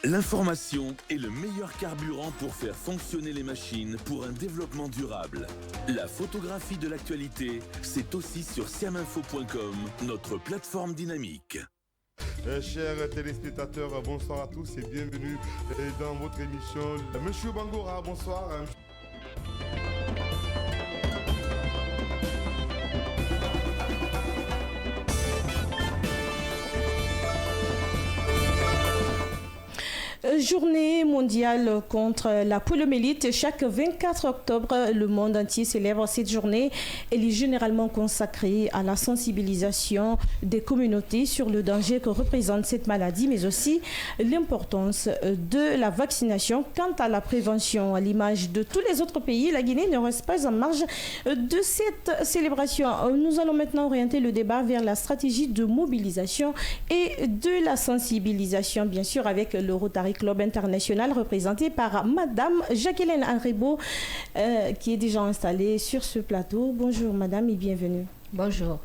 L'information est le meilleur carburant pour faire fonctionner les machines pour un développement durable. La photographie de l'actualité, c'est aussi sur siaminfo.com, notre plateforme dynamique. Chers téléspectateurs, bonsoir à tous et bienvenue dans votre émission. Monsieur Bangora, bonsoir. journée mondiale contre la poliomyélite. Chaque 24 octobre, le monde entier célèbre cette journée. Elle est généralement consacrée à la sensibilisation des communautés sur le danger que représente cette maladie, mais aussi l'importance de la vaccination. Quant à la prévention, à l'image de tous les autres pays, la Guinée ne reste pas en marge de cette célébration. Nous allons maintenant orienter le débat vers la stratégie de mobilisation et de la sensibilisation, bien sûr, avec le Rotary Club International représenté par Madame Jacqueline Henribeau, qui est déjà installée sur ce plateau. Bonjour Madame et bienvenue. Bonjour.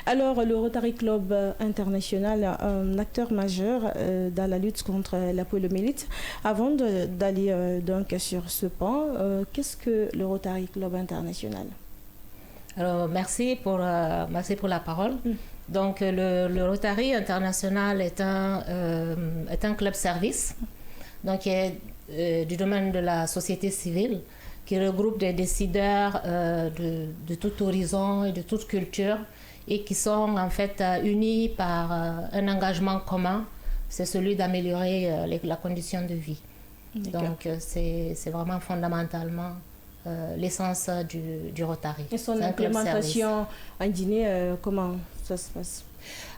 Alors, le Rotary Club International, un acteur majeur dans la lutte contre la poliomyélite. Avant d'aller donc sur ce point, qu'est-ce que le Rotary Club International? Alors, merci pour la parole. Donc, le Rotary International est un club service, donc qui est du domaine de la société civile, qui regroupe des décideurs de tout horizon et de toute culture, et qui sont en fait unis par un engagement commun, c'est celui d'améliorer la condition de vie. Donc c'est vraiment fondamentalement l'essence du Rotary. Et son implémentation en Guinée, comment ça se passe?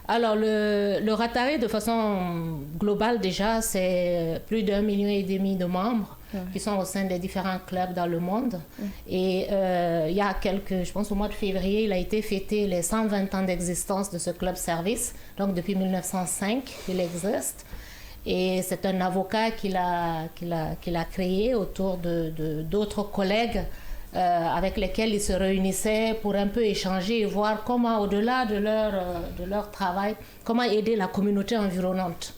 Alors le Rotary, de façon globale déjà, c'est plus d'1,5 million de membres qui sont au sein des différents clubs dans le monde. Et il y a je pense au mois de février, il a été fêté les 120 ans d'existence de ce club service. Donc depuis 1905, il existe. Et c'est un avocat qu'il a créé autour d'autres collègues avec lesquels ils se réunissaient pour un peu échanger et voir comment, au-delà de leur travail, comment aider la communauté environnante.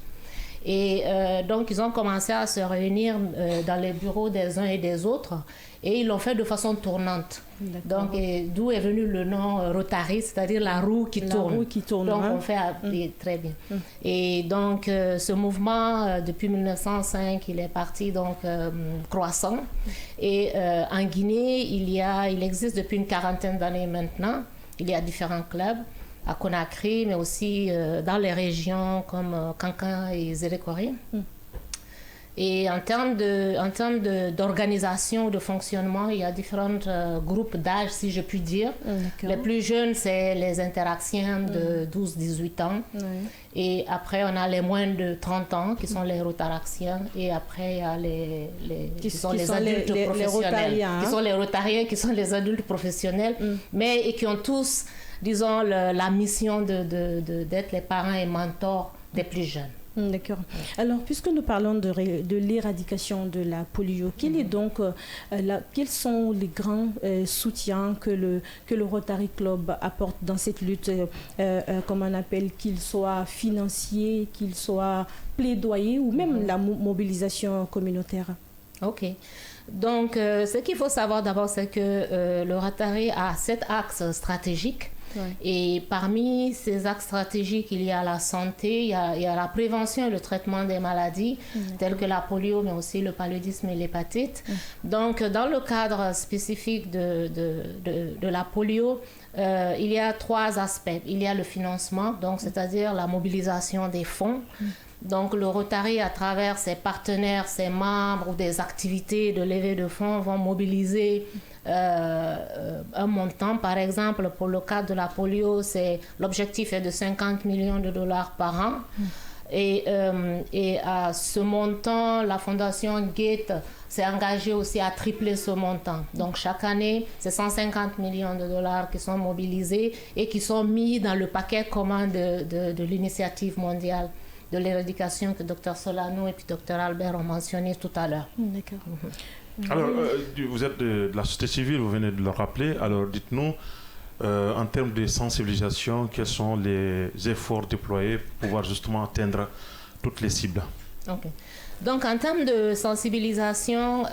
Et donc, ils ont commencé à se réunir dans les bureaux des uns et des autres, et ils l'ont fait de façon tournante. Donc, d'où est venu le nom Rotary, c'est-à-dire la roue qui tourne. Roue qui tourne. Donc, on fait très bien. Et donc, ce mouvement, depuis 1905, il est parti donc croissant. Et en Guinée, il existe depuis une quarantaine d'années maintenant. Il y a différents clubs à Conakry, mais aussi dans les régions comme Kankan et Zérékoré. Et en termes d'organisation, de fonctionnement, il y a différents groupes d'âge, si je puis dire. Les plus jeunes, c'est les interactions de 12-18 ans. Et après, on a les moins de 30 ans, qui sont les rotaraxiens. Et après, il y a les adultes professionnels. Qui sont les rotariens, qui sont les adultes professionnels, mais qui ont tous, disons, la mission d'être les parents et mentors des plus jeunes. D'accord. Alors, puisque nous parlons de l'éradication de la polio, quels sont les grands soutiens que le Rotary Club apporte dans cette lutte, comme on appelle, qu'ils soient financiers, qu'ils soient plaidoyers ou même la mobilisation communautaire? Ok. Donc, ce qu'il faut savoir d'abord, c'est que le Rotary a 7 axes stratégiques. Et parmi ces axes stratégiques, il y a la santé, il y a la prévention et le traitement des maladies telles que la polio, mais aussi le paludisme et l'hépatite. Donc, dans le cadre spécifique de la polio, il y a 3 aspects. Il y a le financement, donc c'est-à-dire la mobilisation des fonds. Donc, le Rotary, à travers ses partenaires, ses membres ou des activités de levée de fonds, vont mobiliser un montant. Par exemple, pour le cas de la polio, l'objectif est de 50 millions de dollars par an. Et à ce montant, la Fondation Gates s'est engagée aussi à tripler ce montant. Donc, chaque année, c'est 150 millions de dollars qui sont mobilisés et qui sont mis dans le paquet commun de l'initiative mondiale de l'éradication que Dr Solano et puis Dr Albert ont mentionné tout à l'heure. D'accord. Alors, vous êtes de la société civile, vous venez de le rappeler. Alors, dites-nous, en termes de sensibilisation, quels sont les efforts déployés pour pouvoir justement atteindre toutes les cibles? Okay. Donc, en termes de sensibilisation,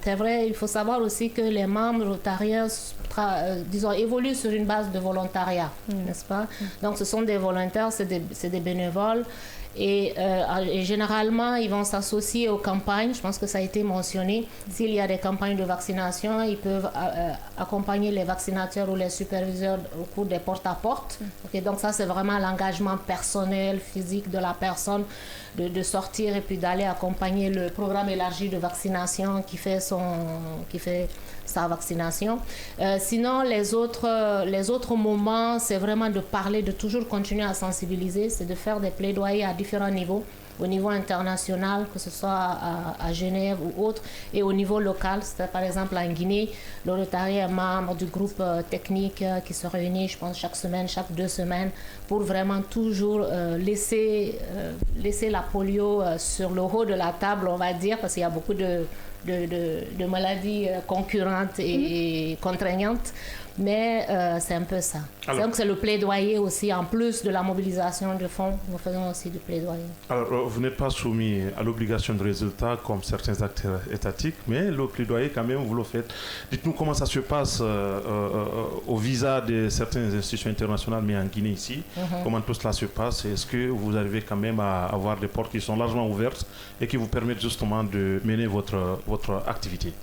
c'est vrai, il faut savoir aussi que les membres rotariens, disons, évoluent sur une base de volontariat, n'est-ce pas? Donc, ce sont des volontaires, c'est des bénévoles. Et généralement, ils vont s'associer aux campagnes. Je pense que ça a été mentionné. S'il y a des campagnes de vaccination, ils peuvent accompagner les vaccinateurs ou les superviseurs au cours des porte-à-porte. Donc ça, c'est vraiment l'engagement personnel, physique de la personne de sortir et puis d'aller accompagner le programme élargi de vaccination qui fait sa vaccination. Sinon, les autres moments, c'est vraiment de parler, de toujours continuer à sensibiliser, c'est de faire des plaidoyers à différents niveaux, au niveau international, que ce soit à Genève ou autre, et au niveau local. C'est par exemple en Guinée, le Rotary est membre du groupe technique qui se réunit, je pense, chaque semaine, chaque 2 semaines, pour vraiment toujours laisser la polio sur le haut de la table, on va dire, parce qu'il y a beaucoup de maladies concurrentes et contraignantes. Mais c'est un peu ça. Donc c'est le plaidoyer aussi, en plus de la mobilisation de fonds, nous faisons aussi du plaidoyer. Alors vous n'êtes pas soumis à l'obligation de résultat comme certains acteurs étatiques, mais le plaidoyer quand même vous le faites. Dites-nous comment ça se passe au visa de certaines institutions internationales, mais en Guinée ici, comment tout cela se passe? Est-ce que vous arrivez quand même à avoir des portes qui sont largement ouvertes et qui vous permettent justement de mener votre activité?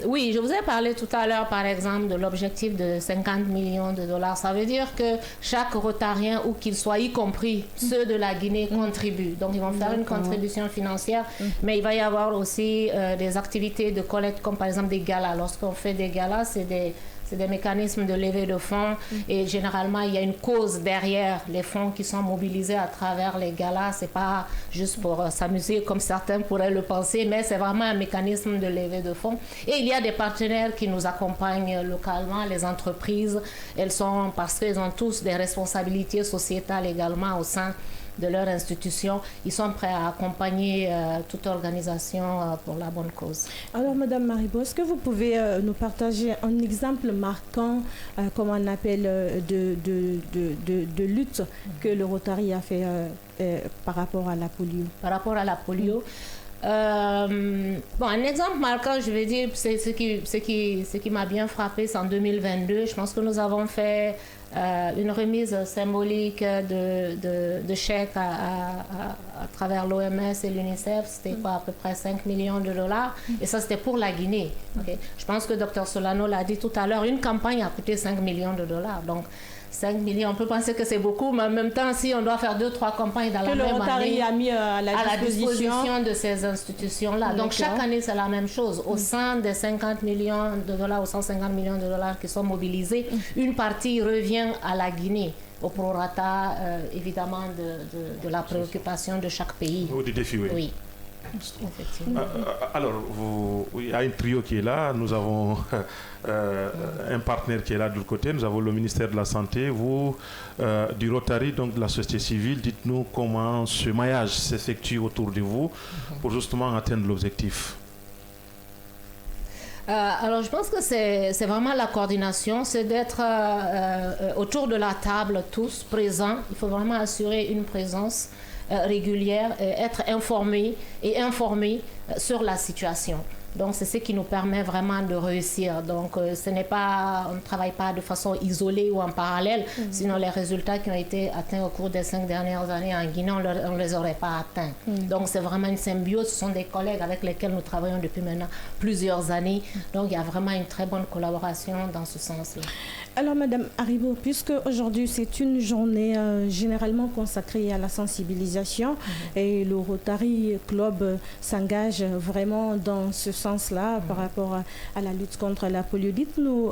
Oui, je vous ai parlé tout à l'heure, par exemple, de l'objectif de 50 millions de dollars. Ça veut dire que chaque Rotarien, où qu'il soit, y compris ceux de la Guinée, contribuent. Donc, ils vont faire une contribution financière, mais il va y avoir aussi des activités de collecte, comme par exemple des galas. Lorsqu'on fait des galas, c'est des mécanismes de levée de fonds et généralement il y a une cause derrière les fonds qui sont mobilisés à travers les galas. C'est pas juste pour s'amuser comme certains pourraient le penser, mais c'est vraiment un mécanisme de levée de fonds. Et il y a des partenaires qui nous accompagnent localement, les entreprises, parce qu'elles ont tous des responsabilités sociétales également au sein de leur institution. Ils sont prêts à accompagner toute organisation pour la bonne cause. Alors, Madame Maribo, est-ce que vous pouvez nous partager un exemple marquant, comme on appelle, de lutte que le Rotary a fait par rapport à la polio? Par rapport à la polio, un exemple marquant, je vais dire, c'est ce qui m'a bien frappé, c'est en 2022. Je pense que nous avons fait une remise symbolique de chèques à travers l'OMS et l'UNICEF. C'était à peu près 5 millions de dollars. Et ça, c'était pour la Guinée. Je pense que Dr Solano l'a dit tout à l'heure, une campagne a coûté 5 millions de dollars. Donc, 5 millions, on peut penser que c'est beaucoup, mais en même temps, si on doit faire 2-3 campagnes dans la même année, a mis à la disposition de ces institutions-là. Donc chaque année, c'est la même chose. Au sein des 50 millions de dollars ou 150 millions de dollars qui sont mobilisés, une partie revient à la Guinée, au prorata, évidemment, de la préoccupation de chaque pays. Ou du défi, oui. Oui. Alors, il y a un trio qui est là. Nous avons un partenaire qui est là de l'autre côté. Nous avons le ministère de la Santé, vous, du Rotary, donc de la société civile. Dites-nous comment ce maillage s'effectue autour de vous pour justement atteindre l'objectif. Alors, je pense que c'est vraiment la coordination, c'est d'être autour de la table, tous présents. Il faut vraiment assurer une présence régulière, être informé sur la situation. Donc c'est ce qui nous permet vraiment de réussir. Donc on ne travaille pas de façon isolée ou en parallèle, sinon les résultats qui ont été atteints au cours des 5 dernières années en Guinée, on ne les aurait pas atteints. Donc c'est vraiment une symbiose. Ce sont des collègues avec lesquels nous travaillons depuis maintenant plusieurs années. Donc il y a vraiment une très bonne collaboration dans ce sens-là. Alors Madame Aribo, puisque aujourd'hui c'est une journée généralement consacrée à la sensibilisation et le Rotary Club s'engage vraiment dans ce sens-là par rapport à la lutte contre la polio. Dites-nous,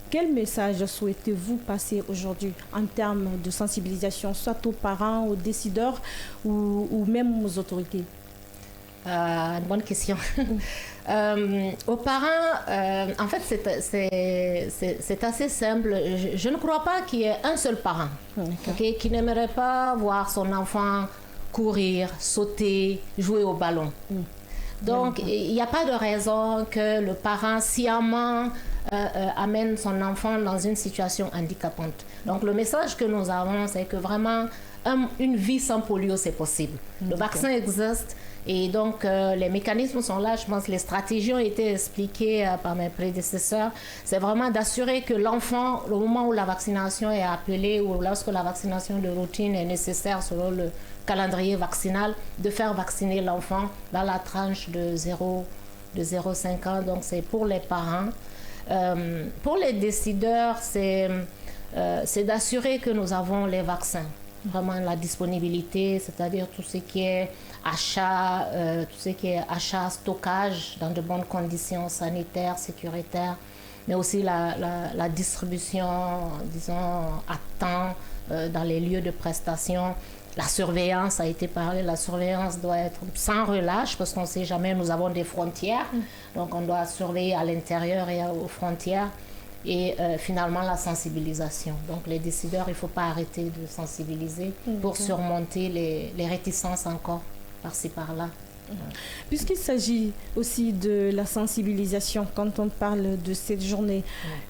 quel message souhaitez-vous passer aujourd'hui en termes de sensibilisation, soit aux parents, aux décideurs ou même aux autorités? Une bonne question. Aux parents, en fait, c'est assez simple. Je ne crois pas qu'il y ait un seul parent qui n'aimerait pas voir son enfant courir, sauter, jouer au ballon. Donc, il n'y a pas de raison que le parent sciemment amène son enfant dans une situation handicapante. Donc, le message que nous avons, c'est que vraiment, une vie sans polio, c'est possible. Le vaccin existe. Et donc, les mécanismes sont là. Je pense que les stratégies ont été expliquées par mes prédécesseurs. C'est vraiment d'assurer que l'enfant, au moment où la vaccination est appelée ou lorsque la vaccination de routine est nécessaire selon le calendrier vaccinal, de faire vacciner l'enfant dans la tranche de 0,5 ans. Donc, c'est pour les parents. Pour les décideurs, c'est d'assurer que nous avons les vaccins. Vraiment la disponibilité, c'est-à-dire tout ce qui est achat, stockage dans de bonnes conditions sanitaires, sécuritaires, mais aussi la distribution, disons, à temps dans les lieux de prestation. La surveillance a été parlé, la surveillance doit être sans relâche parce qu'on ne sait jamais, nous avons des frontières, donc on doit surveiller à l'intérieur et aux frontières. Et finalement la sensibilisation. Donc les décideurs, il ne faut pas arrêter de sensibiliser pour surmonter les réticences encore par-ci par-là. Puisqu'il s'agit aussi de la sensibilisation, quand on parle de cette journée,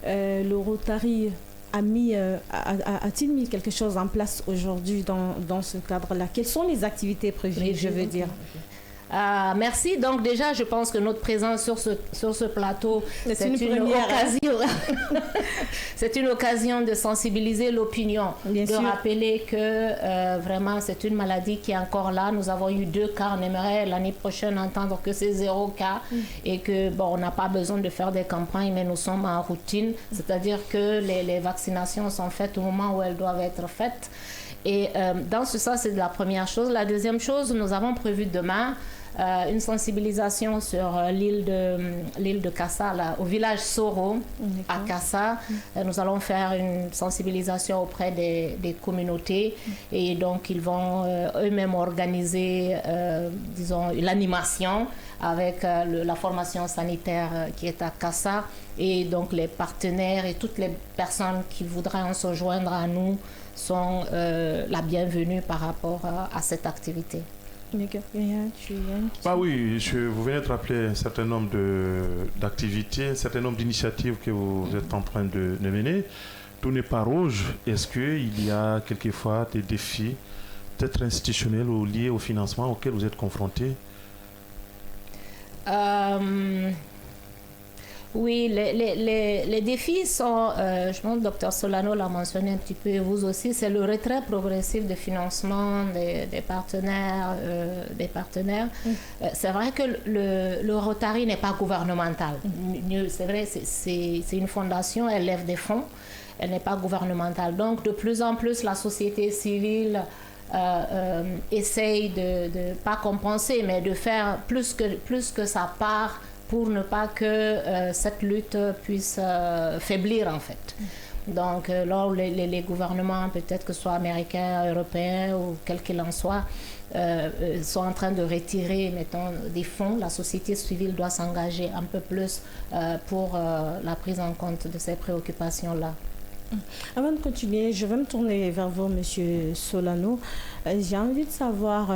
le Rotary a-t-il mis quelque chose en place aujourd'hui dans ce cadre-là? Quelles sont les activités prévues, je veux dire? Merci. Donc déjà, je pense que notre présence sur ce plateau, c'est une occasion de sensibiliser l'opinion, de rappeler que vraiment c'est une maladie qui est encore là. Nous avons eu 2 cas, on aimerait l'année prochaine entendre que c'est 0 cas et que bon, on n'a pas besoin de faire des campagnes, mais nous sommes en routine, c'est-à-dire que les vaccinations sont faites au moment où elles doivent être faites. Et dans ce sens, c'est la première chose. La deuxième chose, nous avons prévu demain une sensibilisation sur l'île de Kassa, là, au village Soro, à Kassa. Nous allons faire une sensibilisation auprès des communautés et donc ils vont eux-mêmes organiser, disons, l'animation avec la formation sanitaire qui est à Kassa et donc les partenaires et toutes les personnes qui voudraient se joindre à nous sont la bienvenue par rapport à cette activité. Oui, vous venez de rappeler un certain nombre d'activités, un certain nombre d'initiatives que vous êtes en train de mener. Tout n'est pas rouge. Est-ce qu'il y a quelquefois des défis, peut-être institutionnels ou liés au financement auxquels vous êtes confrontés? Oui, les défis sont, je pense que le Dr Solano l'a mentionné un petit peu, et vous aussi, c'est le retrait progressif de financement des partenaires. C'est vrai que le Rotary n'est pas gouvernemental. C'est vrai, c'est une fondation, elle lève des fonds, elle n'est pas gouvernementale. Donc, de plus en plus, la société civile essaye de pas compenser, mais de faire plus que sa part pour ne pas que cette lutte puisse faiblir en fait. Donc là où les gouvernements, peut-être que ce soit américains, européens ou quel qu'il en soit, sont en train de retirer, mettons, des fonds, la société civile doit s'engager un peu plus pour la prise en compte de ces préoccupations-là. Avant de continuer, je vais me tourner vers vous, Monsieur Solano. J'ai envie de savoir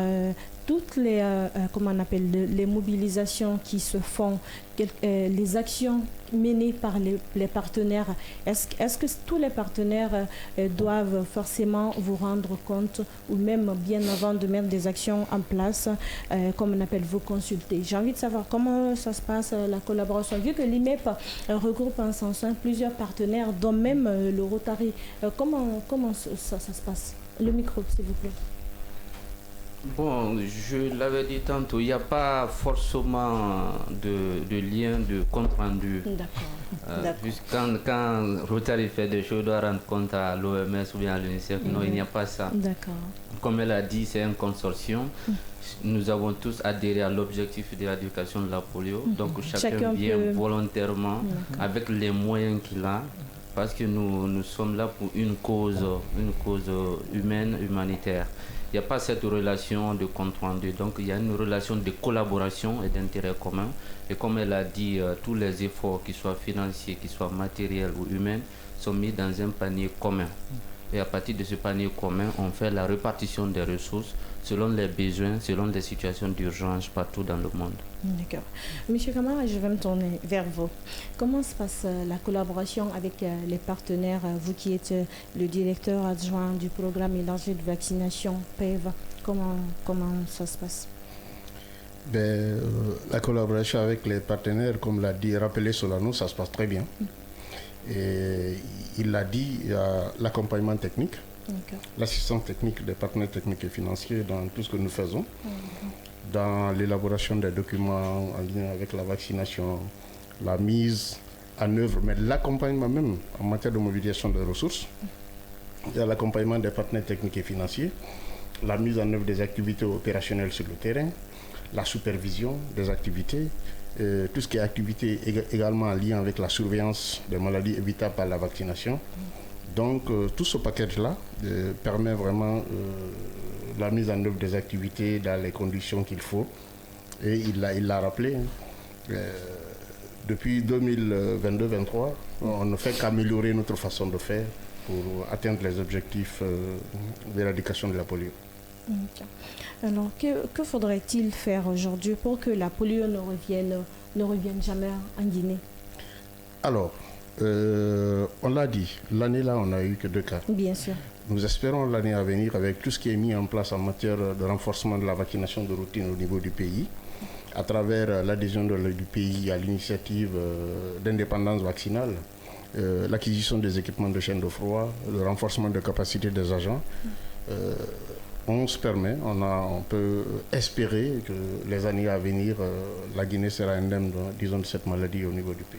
toutes les, comment on appelle, les mobilisations qui se font, les actions menées par les partenaires. Est-ce que tous les partenaires doivent forcément vous rendre compte ou même bien avant de mettre des actions en place, comme on appelle, vous consulter? J'ai envie de savoir comment ça se passe, la collaboration. Vu que l'IMEP regroupe en son sein plusieurs partenaires, dont même le Rotary, comment ça se passe? Le micro, s'il vous plaît. Bon, je l'avais dit tantôt, il n'y a pas forcément de lien de compte rendu. D'accord. Quand Rotary fait des choses, il doit rendre compte à l'OMS ou bien à l'UNICEF. Non, il n'y a pas ça. D'accord. Comme elle a dit, c'est un consortium. Nous avons tous adhéré à l'objectif de l'éducation de la polio. Donc chacun vient volontairement avec les moyens qu'il a. Parce que nous sommes là pour une cause humaine, humanitaire. Il n'y a pas cette relation de compte rendu. Donc il y a une relation de collaboration et d'intérêt commun. Et comme elle a dit, tous les efforts, qu'ils soient financiers, qu'ils soient matériels ou humains, sont mis dans un panier commun. Et à partir de ce panier commun, on fait la répartition des ressources selon les besoins, selon les situations d'urgence partout dans le monde. D'accord. Monsieur Kamara, je vais me tourner vers vous. Comment se passe la collaboration avec les partenaires, vous qui êtes le directeur adjoint du programme élargi de vaccination PEV? Comment ça se passe? La collaboration avec les partenaires, comme l'a dit, rappelé Solano, ça se passe très bien. Et il l'a dit, il y a l'accompagnement technique, l'assistance technique des partenaires techniques et financiers dans tout ce que nous faisons, dans l'élaboration des documents en lien avec la vaccination, la mise en œuvre, mais l'accompagnement même en matière de mobilisation des ressources. Il y a l'accompagnement des partenaires techniques et financiers, la mise en œuvre des activités opérationnelles sur le terrain, la supervision des activités, tout ce qui est activité également en lien avec la surveillance des maladies évitables par la vaccination. Donc tout ce package-là permet vraiment la mise en œuvre des activités dans les conditions qu'il faut. Et il l'a rappelé, depuis 2022-2023, on ne fait qu'améliorer notre façon de faire pour atteindre les objectifs d'éradication de la polio. Alors, que faudrait-il faire aujourd'hui pour que la polio ne revienne jamais en Guinée? Alors, on l'a dit, l'année-là, on n'a eu que 2 cas. Bien sûr. Nous espérons l'année à venir, avec tout ce qui est mis en place en matière de renforcement de la vaccination de routine au niveau du pays, à travers l'adhésion du pays à l'initiative d'indépendance vaccinale, l'acquisition des équipements de chaîne de froid, le renforcement des capacités des agents. On se permet, on peut espérer que les années à venir, la Guinée sera indemne, disons, de cette maladie au niveau du pays.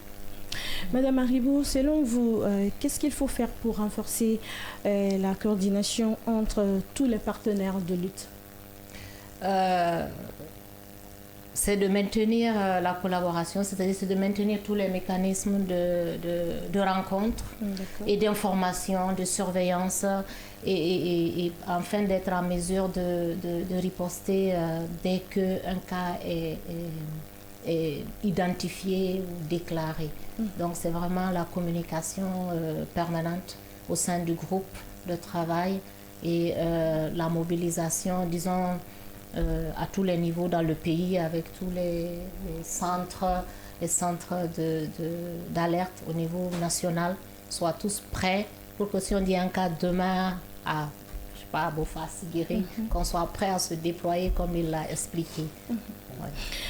Madame Haribou, selon vous, qu'est-ce qu'il faut faire pour renforcer la coordination entre tous les partenaires de lutte? C'est de maintenir la collaboration, c'est-à-dire c'est de maintenir tous les mécanismes de rencontre et d'information, de surveillance et afin d'être en mesure de riposter dès qu'un cas est identifié ou déclaré. Donc c'est vraiment la communication permanente au sein du groupe de travail et la mobilisation, disons, à tous les niveaux dans le pays avec tous les centres d'alerte au niveau national soient tous prêts pour que si on dit un cas demain à, je sais pas, à Bofas, Guéry, qu'on soit prêt à se déployer comme il l'a expliqué.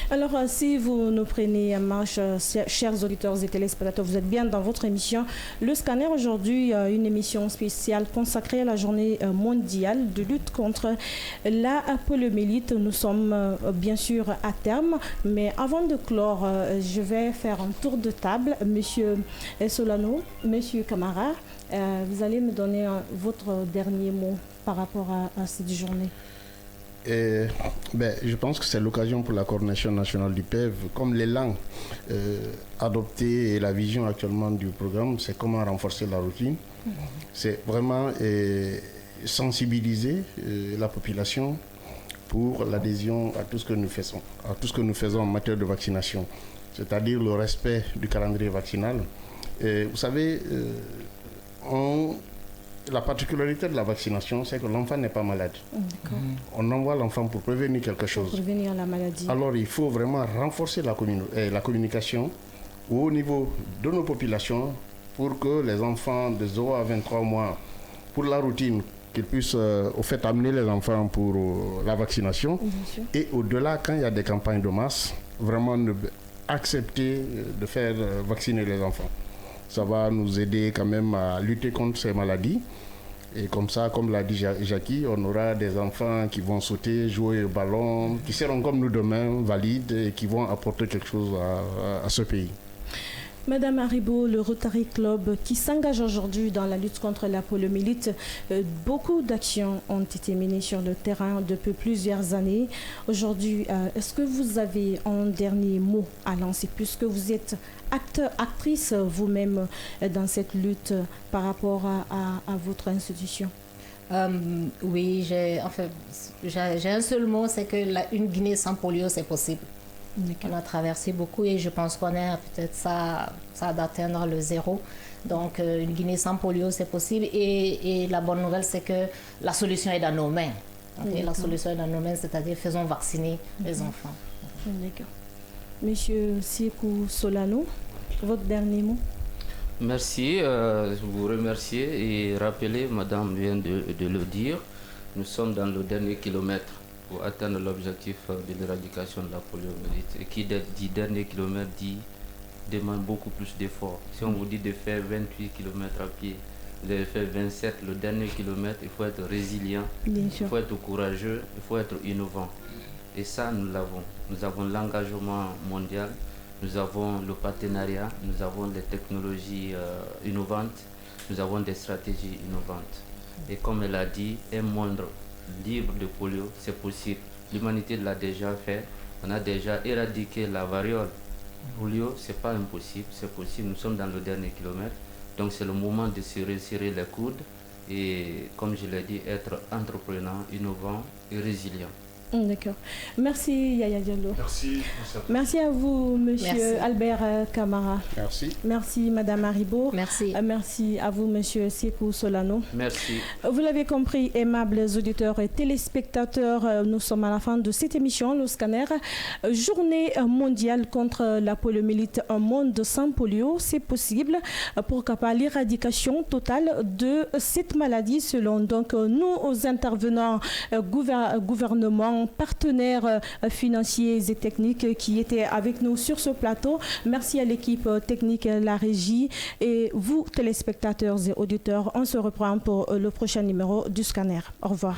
Alors, si vous nous prenez en marche, chers auditeurs et téléspectateurs, vous êtes bien dans votre émission Le Scanner. Aujourd'hui, une émission spéciale consacrée à la journée mondiale de lutte contre la poliomyélite. Nous sommes bien sûr à terme, mais avant de clore, je vais faire un tour de table. Monsieur Solano, Monsieur Camara, vous allez me donner votre dernier mot par rapport à cette journée. Je pense que c'est l'occasion pour la coordination nationale du PEV, comme l'élan adopté et la vision actuellement du programme, c'est comment renforcer la routine. C'est vraiment sensibiliser la population pour l'adhésion à tout ce que nous faisons en matière de vaccination, c'est-à-dire le respect du calendrier vaccinal. Vous savez, la particularité de la vaccination, c'est que l'enfant n'est pas malade. On envoie l'enfant pour prévenir quelque chose. Pour prévenir la maladie. Alors il faut vraiment renforcer la communication au niveau de nos populations pour que les enfants de 0 à 23 mois, pour la routine, qu'ils puissent au fait amener les enfants pour la vaccination. Et au-delà, quand il y a des campagnes de masse, vraiment accepter de faire vacciner les enfants. Ça va nous aider quand même à lutter contre ces maladies. Et comme ça, comme l'a dit Jackie, on aura des enfants qui vont sauter, jouer au ballon, qui seront comme nous demain, valides et qui vont apporter quelque chose à ce pays. Madame Haribou, le Rotary Club qui s'engage aujourd'hui dans la lutte contre la poliomyélite, beaucoup d'actions ont été menées sur le terrain depuis plusieurs années. Aujourd'hui, est-ce que vous avez un dernier mot à lancer, puisque vous êtes actrice vous-même dans cette lutte par rapport à votre institution? Oui, j'ai un seul mot, c'est que une Guinée sans polio, c'est possible. On a traversé beaucoup et je pense qu'on est peut-être ça d'atteindre le 0. Donc une Guinée sans polio, c'est possible. Et la bonne nouvelle, c'est que la solution est dans nos mains. Okay? La solution est dans nos mains, c'est-à-dire faisons vacciner les enfants. D'accord. Monsieur Sekou Solano, votre dernier mot? Merci, je vous remercie et rappeler, madame vient de le dire, nous sommes dans le dernier kilomètre pour atteindre l'objectif de l'éradication de la poliomyélite. Et qui dit dernier kilomètre demande beaucoup plus d'efforts. Si on vous dit de faire 28 km à pied, de faire 27, le dernier kilomètre, il faut être résilient, il faut être courageux, il faut être innovant. Et ça, nous l'avons. Nous avons l'engagement mondial, nous avons le partenariat, nous avons des technologies innovantes, nous avons des stratégies innovantes. Et comme elle a dit, un monde libre de polio, c'est possible. L'humanité l'a déjà fait. On a déjà éradiqué la variole. Polio, c'est pas impossible, c'est possible. Nous sommes dans le dernier kilomètre. Donc c'est le moment de se resserrer les coudes et, comme je l'ai dit, être entreprenant, innovant et résilient. D'accord. Merci Yaya Diallo. Merci. Merci à vous, monsieur Albert Camara. Merci. Merci, madame Haribo. Merci. Merci à vous, monsieur Sekou Solano. Merci. Vous l'avez compris, aimables auditeurs et téléspectateurs, nous sommes à la fin de cette émission, le Scanner. Journée mondiale contre la poliomyélite, un monde sans polio, c'est possible. Pourquoi pas l'éradication totale de cette maladie selon donc nous, aux intervenants gouvernement, partenaires financiers et techniques qui étaient avec nous sur ce plateau. Merci à l'équipe technique, la régie et vous, téléspectateurs et auditeurs. On se reprend pour le prochain numéro du Scanner. Au revoir.